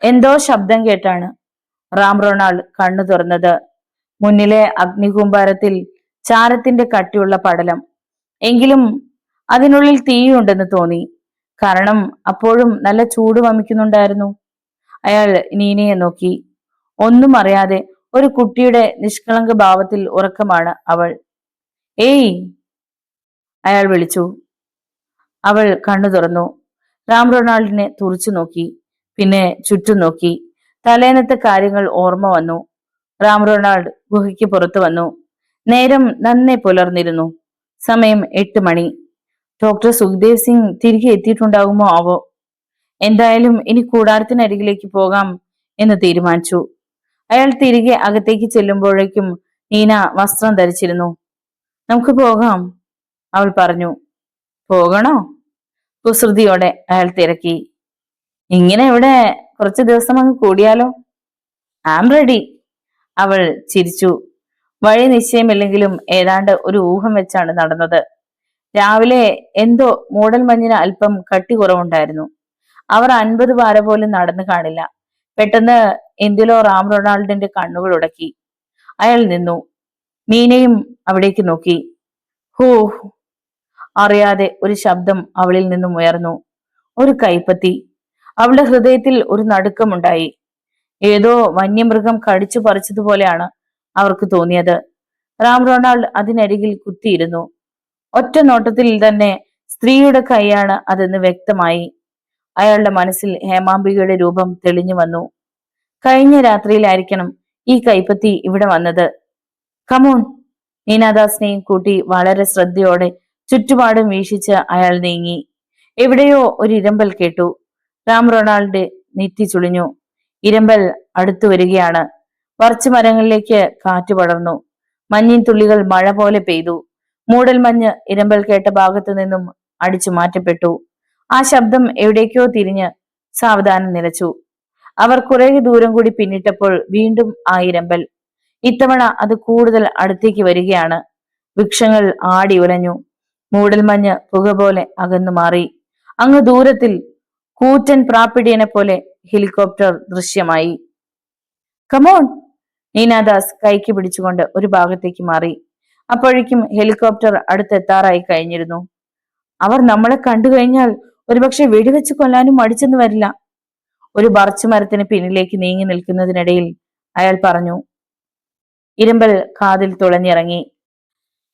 എന്തോ ശബ്ദം കേട്ടാണ് റാം റൊണാൾഡ് കണ്ണു തുറന്നത്. മുന്നിലെ അഗ്നികൂമ്പാരത്തിൽ ചാരത്തിന്റെ കട്ടിയുള്ള പടലം. എങ്കിലും അതിനുള്ളിൽ തീയുണ്ടെന്ന് തോന്നി. കാരണം അപ്പോഴും നല്ല ചൂട് വമിക്കുന്നുണ്ടായിരുന്നു. അയാൾ നീനയെ നോക്കി. ഒന്നും അറിയാതെ ഒരു കുട്ടിയുടെ നിഷ്കളങ്ക ഭാവത്തിൽ ഉറക്കമാണ് അവൾ. ഏയ്, അയാൾ വിളിച്ചു. അവൾ കണ്ണു തുറന്നു. റാം റൊണാൾഡിനെ തുറച്ചു നോക്കി. പിന്നെ ചുറ്റും നോക്കി. തലേന്നത്തെ കാര്യങ്ങൾ ഓർമ്മ വന്നു. റാം റൊണാൾഡ് ഗുഹയ്ക്ക് പുറത്തു വന്നു. നേരം നന്നെ പുലർന്നിരുന്നു. സമയം 8 മണി. ഡോക്ടർ സുഖ്ദേവ് സിംഗ് തിരികെ എത്തിയിട്ടുണ്ടാകുമോ ആവോ. എന്തായാലും ഇനി കൂടാരത്തിനരികിലേക്ക് പോകാം എന്ന് തീരുമാനിച്ചു. അയാൾ തിരികെ അകത്തേക്ക് ചെല്ലുമ്പോഴേക്കും നീന വസ്ത്രം ധരിച്ചിരുന്നു. നമുക്ക് പോകാം, അവൾ പറഞ്ഞു. പോകണോ? കുസൃതിയോടെ അയാൾ തിരക്കി. ഇങ്ങനെ ഇവിടെ കുറച്ചു ദിവസം അങ്ങ് കൂടിയാലോ? ആം റെഡി, അവൾ ചിരിച്ചു. വഴി നിശ്ചയമില്ലെങ്കിലും ഏതാണ്ട് ഒരു ഊഹം വെച്ചാണ് നടന്നത്. രാവിലെ എന്തോ മൂടൽമഞ്ഞിന് അല്പം കട്ടി കുറവുണ്ടായിരുന്നു. അവർ 50 വാര പോലും നടന്നു കാണില്ല. പെട്ടെന്ന് എന്തിലോ റാം റൊണാൾഡിന്റെ കണ്ണുകൾ ഉടക്കി. അയാൾ നിന്നു. നീനയും അവിടേക്ക് നോക്കി. ഹൂ, അറിയാതെ ഒരു ശബ്ദം അവളിൽ നിന്നും ഉയർന്നു. ഒരു കൈപ്പത്തി. അവളുടെ ഹൃദയത്തിൽ ഒരു നടുക്കമുണ്ടായി. ഏതോ വന്യമൃഗം കടിച്ചു പറിച്ചതുപോലെയാണ് അവർക്ക് തോന്നിയത്. റാം റൊണാൾഡ് അതിനരികിൽ കുത്തിയിരുന്നു. ഒറ്റ നോട്ടത്തിൽ തന്നെ സ്ത്രീയുടെ കൈയാണ് അതെന്ന് വ്യക്തമായി. അയാളുടെ മനസ്സിൽ ഹേമാംബികയുടെ രൂപം തെളിഞ്ഞു വന്നു. കഴിഞ്ഞ രാത്രിയിലായിരിക്കണം ഈ കൈപ്പത്തി ഇവിടെ വന്നത്. കമോൺ. നീനാദാസിനെയും കൂട്ടി വളരെ ശ്രദ്ധയോടെ ചുറ്റുപാടും വീക്ഷിച്ച് അയാൾ നീങ്ങി. എവിടെയോ ഒരു ഇരമ്പൽ കേട്ടു. റാം റൊണാൾഡ് നെറ്റി ചുളിഞ്ഞു. ഇരമ്പൽ അടുത്തു വരികയാണ്. വർച്ച മരങ്ങളിലേക്ക് കാറ്റ് പടർന്നു. മഞ്ഞിൻ തുള്ളികൾ മഴ പോലെ പെയ്തു. മൂടൽ മഞ്ഞ് ഇരമ്പൽ കേട്ട ഭാഗത്തു നിന്നും അടിച്ചു മാറ്റപ്പെട്ടു. ആ ശബ്ദം എവിടേക്കോ തിരിഞ്ഞ് സാവധാനം നിലച്ചു. അവർ കുറെ ദൂരം കൂടി പിന്നിട്ടപ്പോൾ വീണ്ടും ആ ഇരമ്പൽ. ഇത്തവണ അത് കൂടുതൽ അടുത്തേക്ക് വരികയാണ്. വൃക്ഷങ്ങൾ ആടി ഉലഞ്ഞു. മൂടൽമഞ്ഞ് പുക പോലെ അകന്നു മാറി. അങ്ങ് ദൂരത്തിൽ കൂറ്റൻ പ്രാപ്പിടിയനെ പോലെ ഹെലികോപ്റ്റർ ദൃശ്യമായി. കമോൺ. നീനാദാസ് കൈക്ക് പിടിച്ചുകൊണ്ട് ഒരു ഭാഗത്തേക്ക് മാറി. അപ്പോഴേക്കും ഹെലികോപ്റ്റർ അടുത്തെത്താറായി കഴിഞ്ഞിരുന്നു. അവർ നമ്മളെ കണ്ടു കഴിഞ്ഞാൽ ഒരുപക്ഷെ വെടിവെച്ച് കൊല്ലാനും മടിച്ചെന്ന് വരില്ല, ഒരു ബർച്ച് മരത്തിന് പിന്നിലേക്ക് നീങ്ങി നിൽക്കുന്നതിനിടയിൽ അയാൾ പറഞ്ഞു. ഇരുമ്പൽ കാതിൽ തുളഞ്ഞിറങ്ങി.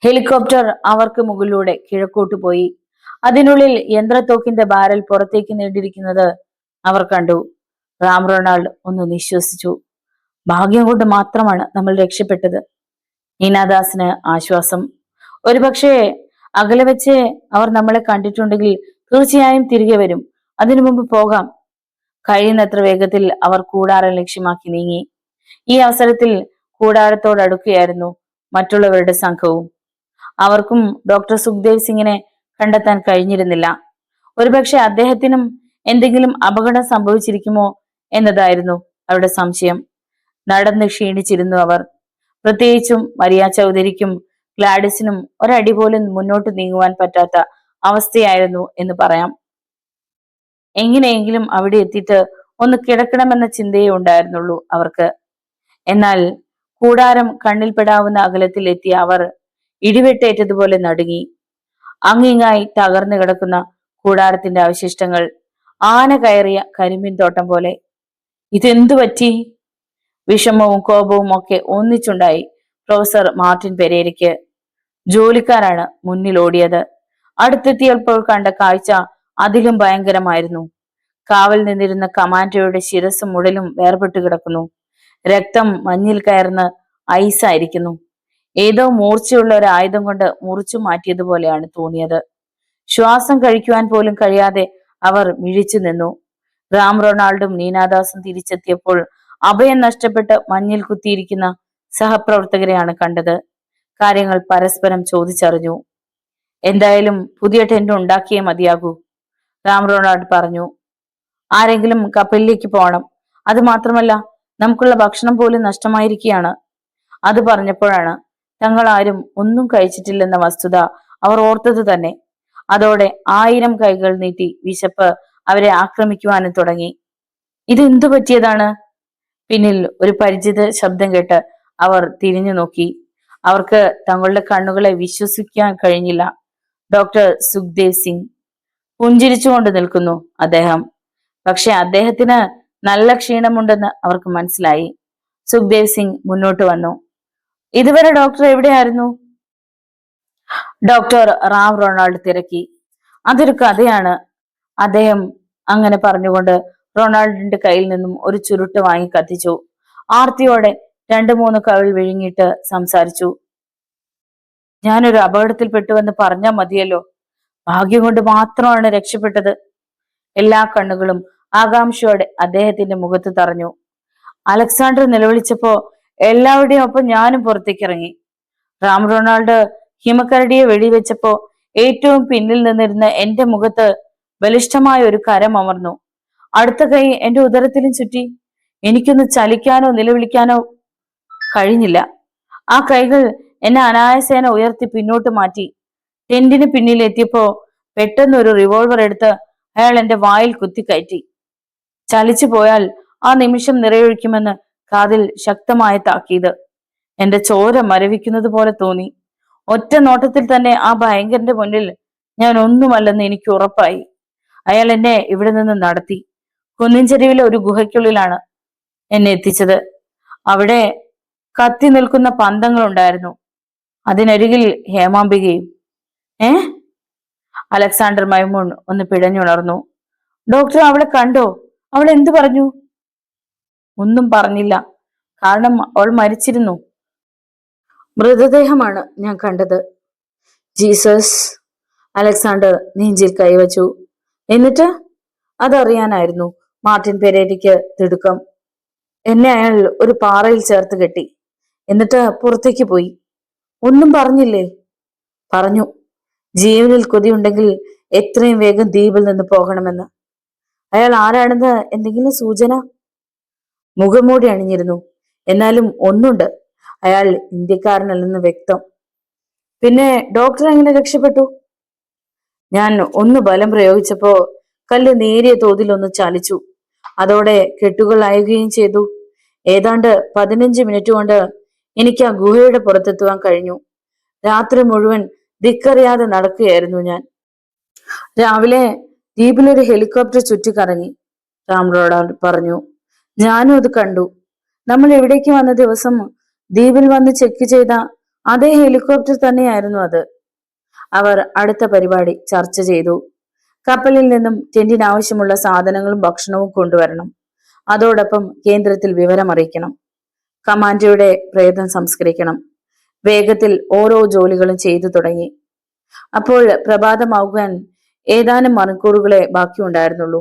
ഹെലികോപ്റ്റർ അവർക്ക് മുകളിലൂടെ കിഴക്കോട്ട് പോയി. അതിനുള്ളിൽ യന്ത്രത്തോക്കിന്റെ ബാരൽ പുറത്തേക്ക് നീണ്ടിരിക്കുന്നത് അവർ കണ്ടു. റാം റൊണാൾഡ് ഒന്ന് നിശ്വസിച്ചു. ഭാഗ്യം കൊണ്ട് മാത്രമാണ് നമ്മൾ രക്ഷപ്പെട്ടത്. നീനാദാസിന് ആശ്വാസം. ഒരുപക്ഷെ അകലെ വെച്ച് അവർ നമ്മളെ കണ്ടിട്ടുണ്ടെങ്കിൽ തീർച്ചയായും തിരികെ വരും. അതിനു മുമ്പ് പോകാം. കഴിയുന്നത്ര വേഗത്തിൽ അവർ കൂടാരം ലക്ഷ്യമാക്കി നീങ്ങി. ഈ അവസരത്തിൽ കൂടാരത്തോടടുക്കുകയായിരുന്നു മറ്റുള്ളവരുടെ സംഘവും. അവർക്കും ഡോക്ടർ സുഖ്ദേവ് സിംഗിനെ കണ്ടെത്താൻ കഴിഞ്ഞിരുന്നില്ല. ഒരുപക്ഷെ അദ്ദേഹത്തിനും എന്തെങ്കിലും അപകടം സംഭവിച്ചിരിക്കുമോ എന്നതായിരുന്നു അവരുടെ സംശയം. നടന്ന് ക്ഷീണിച്ചിരുന്നു അവർ. പ്രത്യേകിച്ചും മരിയ ചൗധരിക്കും ഗ്ലാഡിസിനും ഒരടി പോലും മുന്നോട്ട് നീങ്ങുവാൻ പറ്റാത്ത അവസ്ഥയായിരുന്നു എന്ന് പറയാം. എങ്ങനെയെങ്കിലും അവിടെ എത്തിയിട്ട് ഒന്ന് കിടക്കണമെന്ന ചിന്തയേ ഉണ്ടായിരുന്നുള്ളൂ അവർക്ക്. എന്നാൽ കൂടാരം കണ്ണിൽപ്പെടാവുന്ന അകലത്തിൽ എത്തിയ അവർ ഇടിവെട്ടേറ്റതുപോലെ നടുങ്ങി. അങ്ങിങ്ങായി തകർന്നു കിടക്കുന്ന കൂടാരത്തിന്റെ അവശിഷ്ടങ്ങൾ ആന കയറിയ കരിമ്പിൻ തോട്ടം പോലെ. ഇതെന്തു പറ്റി? വിഷമവും കോപവും ഒക്കെ ഒന്നിച്ചുണ്ടായി പ്രൊഫസർ മാർട്ടിൻ പെരേരയ്ക്ക്. ജോലിക്കാരാണ് മുന്നിൽ ഓടിയത്. അടുത്തെത്തിയപ്പോൾ കണ്ട കാഴ്ച അതിലും ഭയങ്കരമായിരുന്നു. കാവൽ നിന്നിരുന്ന കമാൻഡോയുടെ ശിരസും ഉടലും വേർപെട്ടു കിടക്കുന്നു. രക്തം മഞ്ഞിൽ കയർന്ന് ഐസായിരിക്കുന്നു. ഏതോ മൂർച്ചയുള്ള ഒരു ആയുധം കൊണ്ട് മുറിച്ചു മാറ്റിയതുപോലെയാണ് തോന്നിയത്. ശ്വാസം കഴിക്കുവാൻ പോലും കഴിയാതെ അവർ മിഴിച്ചു നിന്നു. റാം റൊണാൾഡും നീനാദാസും തിരിച്ചെത്തിയപ്പോൾ അഭയം നഷ്ടപ്പെട്ട് മഞ്ഞിൽ കുത്തിയിരിക്കുന്ന സഹപ്രവർത്തകരെയാണ് കണ്ടത്. കാര്യങ്ങൾ പരസ്പരം ചോദിച്ചറിഞ്ഞു. എന്തായാലും പുതിയ ടെന്റ് ഉണ്ടാക്കിയേ മതിയാകൂ, റാം റൊണാൾഡ് പറഞ്ഞു. ആരെങ്കിലും കപ്പലിലേക്ക് പോകണം. അത് മാത്രമല്ല, നമുക്കുള്ള ഭക്ഷണം പോലും നഷ്ടമായിരിക്കുകയാണ്. അത് പറഞ്ഞപ്പോഴാണ് തങ്ങൾ ആരും ഒന്നും കഴിച്ചിട്ടില്ലെന്ന വസ്തുത അവർ ഓർത്തത് തന്നെ. അതോടെ 1000 കൈകൾ നീട്ടി വിശപ്പ് അവരെ ആക്രമിക്കുവാനും തുടങ്ങി. ഇതെന്തു പറ്റിയതാണ്? പിന്നിൽ ഒരു പരിചിത ശബ്ദം കേട്ട് അവർ തിരിഞ്ഞു നോക്കി. അവർക്ക് തങ്ങളുടെ കണ്ണുകളെ വിശ്വസിക്കാൻ കഴിഞ്ഞില്ല. ഡോക്ടർ സുഖ്ദേവ് സിംഗ് പുഞ്ചിരിച്ചുകൊണ്ട് നിൽക്കുന്നു അദ്ദേഹം. പക്ഷെ അദ്ദേഹത്തിന് നല്ല ക്ഷീണമുണ്ടെന്ന് അവർക്ക് മനസ്സിലായി. സുഖ്ദേവ് സിംഗ് മുന്നോട്ട് വന്നു. ഇതുവരെ ഡോക്ടർ എവിടെയായിരുന്നു? ഡോക്ടർ റാം റൊണാൾഡ് തിരക്കി. അതൊരു കഥയാണ്. അദ്ദേഹം അങ്ങനെ പറഞ്ഞുകൊണ്ട് റൊണാൾഡിന്റെ കയ്യിൽ നിന്നും ഒരു ചുരുട്ട് വാങ്ങി കത്തിച്ചു. ആർത്തിയോടെ 2-3 കവിൾ വിഴുങ്ങിയിട്ട് സംസാരിച്ചു. ഞാനൊരു അപകടത്തിൽപ്പെട്ടുവെന്ന് പറഞ്ഞാൽ മതിയല്ലോ. ഭാഗ്യം കൊണ്ട് മാത്രമാണ് രക്ഷപ്പെട്ടത്. എല്ലാ കണ്ണുകളും ആകാംക്ഷയോടെ അദ്ദേഹത്തിന്റെ മുഖത്ത് തറഞ്ഞു. അലക്സാണ്ടർ നിലവിളിച്ചപ്പോ എല്ലാവരുടെയും ഒപ്പം ഞാനും പുറത്തേക്ക് ഇറങ്ങി. റാം റൊണാൾഡ് ഹിമക്കരടിയെ വെടിവെച്ചപ്പോ ഏറ്റവും പിന്നിൽ നിന്നിരുന്ന എന്റെ മുഖത്ത് ബലിഷ്ഠമായ ഒരു കരം അമർന്നു. അടുത്ത കൈ എന്റെ ഉദരത്തിലും ചുറ്റി. എനിക്കൊന്ന് ചലിക്കാനോ നിലവിളിക്കാനോ കഴിഞ്ഞില്ല. ആ കൈകൾ എന്നെ അനായാസേന ഉയർത്തി പിന്നോട്ട് മാറ്റി. ടെന്റിന് പിന്നിൽ എത്തിയപ്പോ പെട്ടെന്ന് ഒരു റിവോൾവർ എടുത്ത് അയാൾ എന്റെ വായിൽ കുത്തിക്കയറ്റി. ചലിച്ചു പോയാൽ ആ നിമിഷം നിറയൊഴിക്കുമെന്ന് കാതിൽ ശക്തമായ താക്കീത്. എന്റെ ചോര മരവിക്കുന്നത് പോലെ തോന്നി. ഒറ്റ നോട്ടത്തിൽ തന്നെ ആ ഭയങ്കരന്റെ മുന്നിൽ ഞാൻ ഒന്നുമല്ലെന്ന് എനിക്ക് ഉറപ്പായി. അയാൾ എന്നെ ഇവിടെ നിന്ന് നടത്തി. കുന്നിൻചെരിവിലെ ഒരു ഗുഹയ്ക്കുള്ളിലാണ് എന്നെ എത്തിച്ചത്. അവിടെ കത്തി നിൽക്കുന്ന പന്തങ്ങൾ ഉണ്ടായിരുന്നു. അതിനരികിൽ ഹേമാംബികയും. ഏ അലക്സാണ്ടർ മൈമൂൺ ഒന്ന് പിടഞ്ഞുണർന്നു. ഡോക്ടർ അവളെ കണ്ടോ? അവൾ എന്തു പറഞ്ഞു? ഒന്നും പറഞ്ഞില്ല. കാരണം അവൾ മരിച്ചിരുന്നു. മൃതദേഹമാണ് ഞാൻ കണ്ടത്. ജീസസ്! അലക്സാണ്ടർ നെഞ്ചിൽ കൈവച്ചു. എന്നിട്ട്? അതറിയാനായിരുന്നു മാർട്ടിൻ പെരേരയ്ക്ക് തിടുക്കം. എന്നെ അയാൾ ഒരു പാറയിൽ ചേർത്ത് കെട്ടി. എന്നിട്ട് പുറത്തേക്ക് പോയി. ഒന്നും പറഞ്ഞില്ലേ? പറഞ്ഞു, ജീവനിൽ കൊതിയുണ്ടെങ്കിൽ എത്രയും വേഗം ദ്വീപിൽ നിന്ന് പോകണമെന്ന്. അയാൾ ആരാണെന്ന് എന്തെങ്കിലും സൂചന? മുഖംമൂടി അണിഞ്ഞിരുന്നു. എന്നാലും ഒന്നുണ്ട്, അയാൾ ഇന്ത്യക്കാരനല്ലെന്ന് വ്യക്തം. പിന്നെ ഡോക്ടർ എങ്ങനെ രക്ഷപ്പെട്ടു? ഞാൻ ഒന്ന് ബലം പ്രയോഗിച്ചപ്പോ കല്ല് നേരിയ തോതിൽ ഒന്ന് ചലിച്ചു. അതോടെ കെട്ടുകൾ അയയുകയും ചെയ്തു. ഏതാണ്ട് 15 മിനിറ്റ് കൊണ്ട് എനിക്ക് ആ ഗുഹയുടെ പുറത്തെത്തുവാൻ കഴിഞ്ഞു. രാത്രി മുഴുവൻ ദിക്കറിയാതെ നടക്കുകയായിരുന്നു ഞാൻ. രാവിലെ ദ്വീപിലൊരു ഹെലികോപ്റ്റർ ചുറ്റിക്കറങ്ങി, റാം റൊണാൾഡ് പറഞ്ഞു. ഞാനും അത് കണ്ടു. നമ്മൾ എവിടേക്ക് വന്ന ദിവസം ദ്വീപിൽ വന്ന് ചെക്ക് ചെയ്ത അതേ ഹെലികോപ്റ്റർ തന്നെയായിരുന്നു അത്. അവർ അടുത്ത പരിപാടി ചർച്ച ചെയ്തു. കപ്പലിൽ നിന്നും ടെന്റിന് ആവശ്യമുള്ള സാധനങ്ങളും ഭക്ഷണവും കൊണ്ടുവരണം. അതോടൊപ്പം കേന്ദ്രത്തിൽ വിവരം അറിയിക്കണം. കമാൻഡോയുടെ പ്രേതം സംസ്കരിക്കണം. വേഗത്തിൽ ഓരോ ജോലികളും ചെയ്തു തുടങ്ങി. അപ്പോൾ പ്രഭാതമാകുവാൻ ഏതാനും മണിക്കൂറുകളെ ബാക്കിയുണ്ടായിരുന്നുള്ളൂ.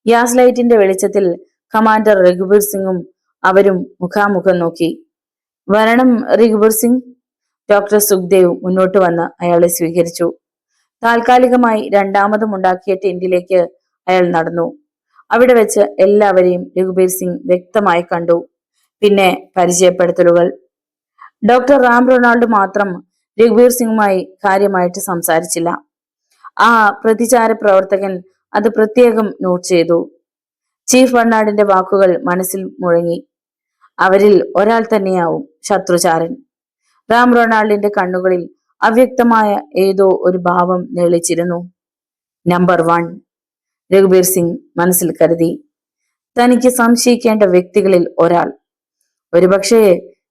ഗ്യാസ് ലൈറ്റിന്റെ വെളിച്ചത്തിൽ കമാൻഡർ രഘുബീർ സിംഗും അവരും മുഖാമുഖം നോക്കി. വരണം രഘുബീർ സിംഗ്. ഡോക്ടർ സുഖ്ദേവ് മുന്നോട്ട് വന്ന് അയാളെ സ്വീകരിച്ചു. താൽക്കാലികമായി രണ്ടാമതും ഉണ്ടാക്കിയ ടെന്റിലേക്ക് അയാൾ നടന്നു. അവിടെ വെച്ച് എല്ലാവരെയും രഘുബീർ സിംഗ് വ്യക്തമായി കണ്ടു. പിന്നെ പരിചയപ്പെടുത്തലുകൾ. ഡോക്ടർ റാം റൊണാൾഡ് മാത്രം രഘുബീർ സിംഗുമായി കാര്യമായിട്ട് സംസാരിച്ചില്ല. ആ പ്രതിചാര പ്രവർത്തകൻ അത് പ്രത്യേകം നോട്ട് ചെയ്തു. ചീഫ് ബർണാഡിന്റെ വാക്കുകൾ മനസ്സിൽ മുഴങ്ങി. അവരിൽ ഒരാൾ തന്നെയാവും ശത്രുചാരൻ. റാം റൊണാൾഡിന്റെ കണ്ണുകളിൽ അവ്യക്തമായ ഏതോ ഒരു ഭാവം നിഴലിച്ചിരുന്നു. നമ്പർ 1, രഘുബീർ സിംഗ് മനസ്സിൽ കരുതി. തനിക്ക് സംശയിക്കേണ്ട വ്യക്തികളിൽ ഒരാൾ. ഒരുപക്ഷെ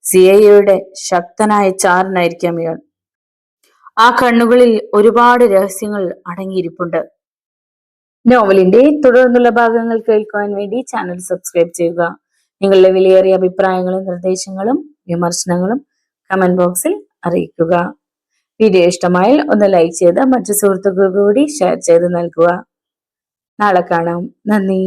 സിഐയുടെ ശക്തനായ ചാരനായിരിക്കാം ഇയാൾ. ആ കണ്ണുകളിൽ ഒരുപാട് രഹസ്യങ്ങൾ അടങ്ങിയിരിപ്പുണ്ട്. നോവലിന്റെ തുടർന്നുള്ള ഭാഗങ്ങൾ കേൾക്കുവാൻ വേണ്ടി ചാനൽ സബ്സ്ക്രൈബ് ചെയ്യുക. നിങ്ങളുടെ വിലയേറിയ അഭിപ്രായങ്ങളും നിർദ്ദേശങ്ങളും വിമർശനങ്ങളും കമന്റ് ബോക്സിൽ അറിയിക്കുക. വീഡിയോ ഇഷ്ടമായാൽ ഒന്ന് ലൈക്ക് ചെയ്ത് മറ്റു സുഹൃത്തുക്കൾക്ക് കൂടി ഷെയർ ചെയ്ത് നൽകുക. നാളെ കാണാം. നന്ദി.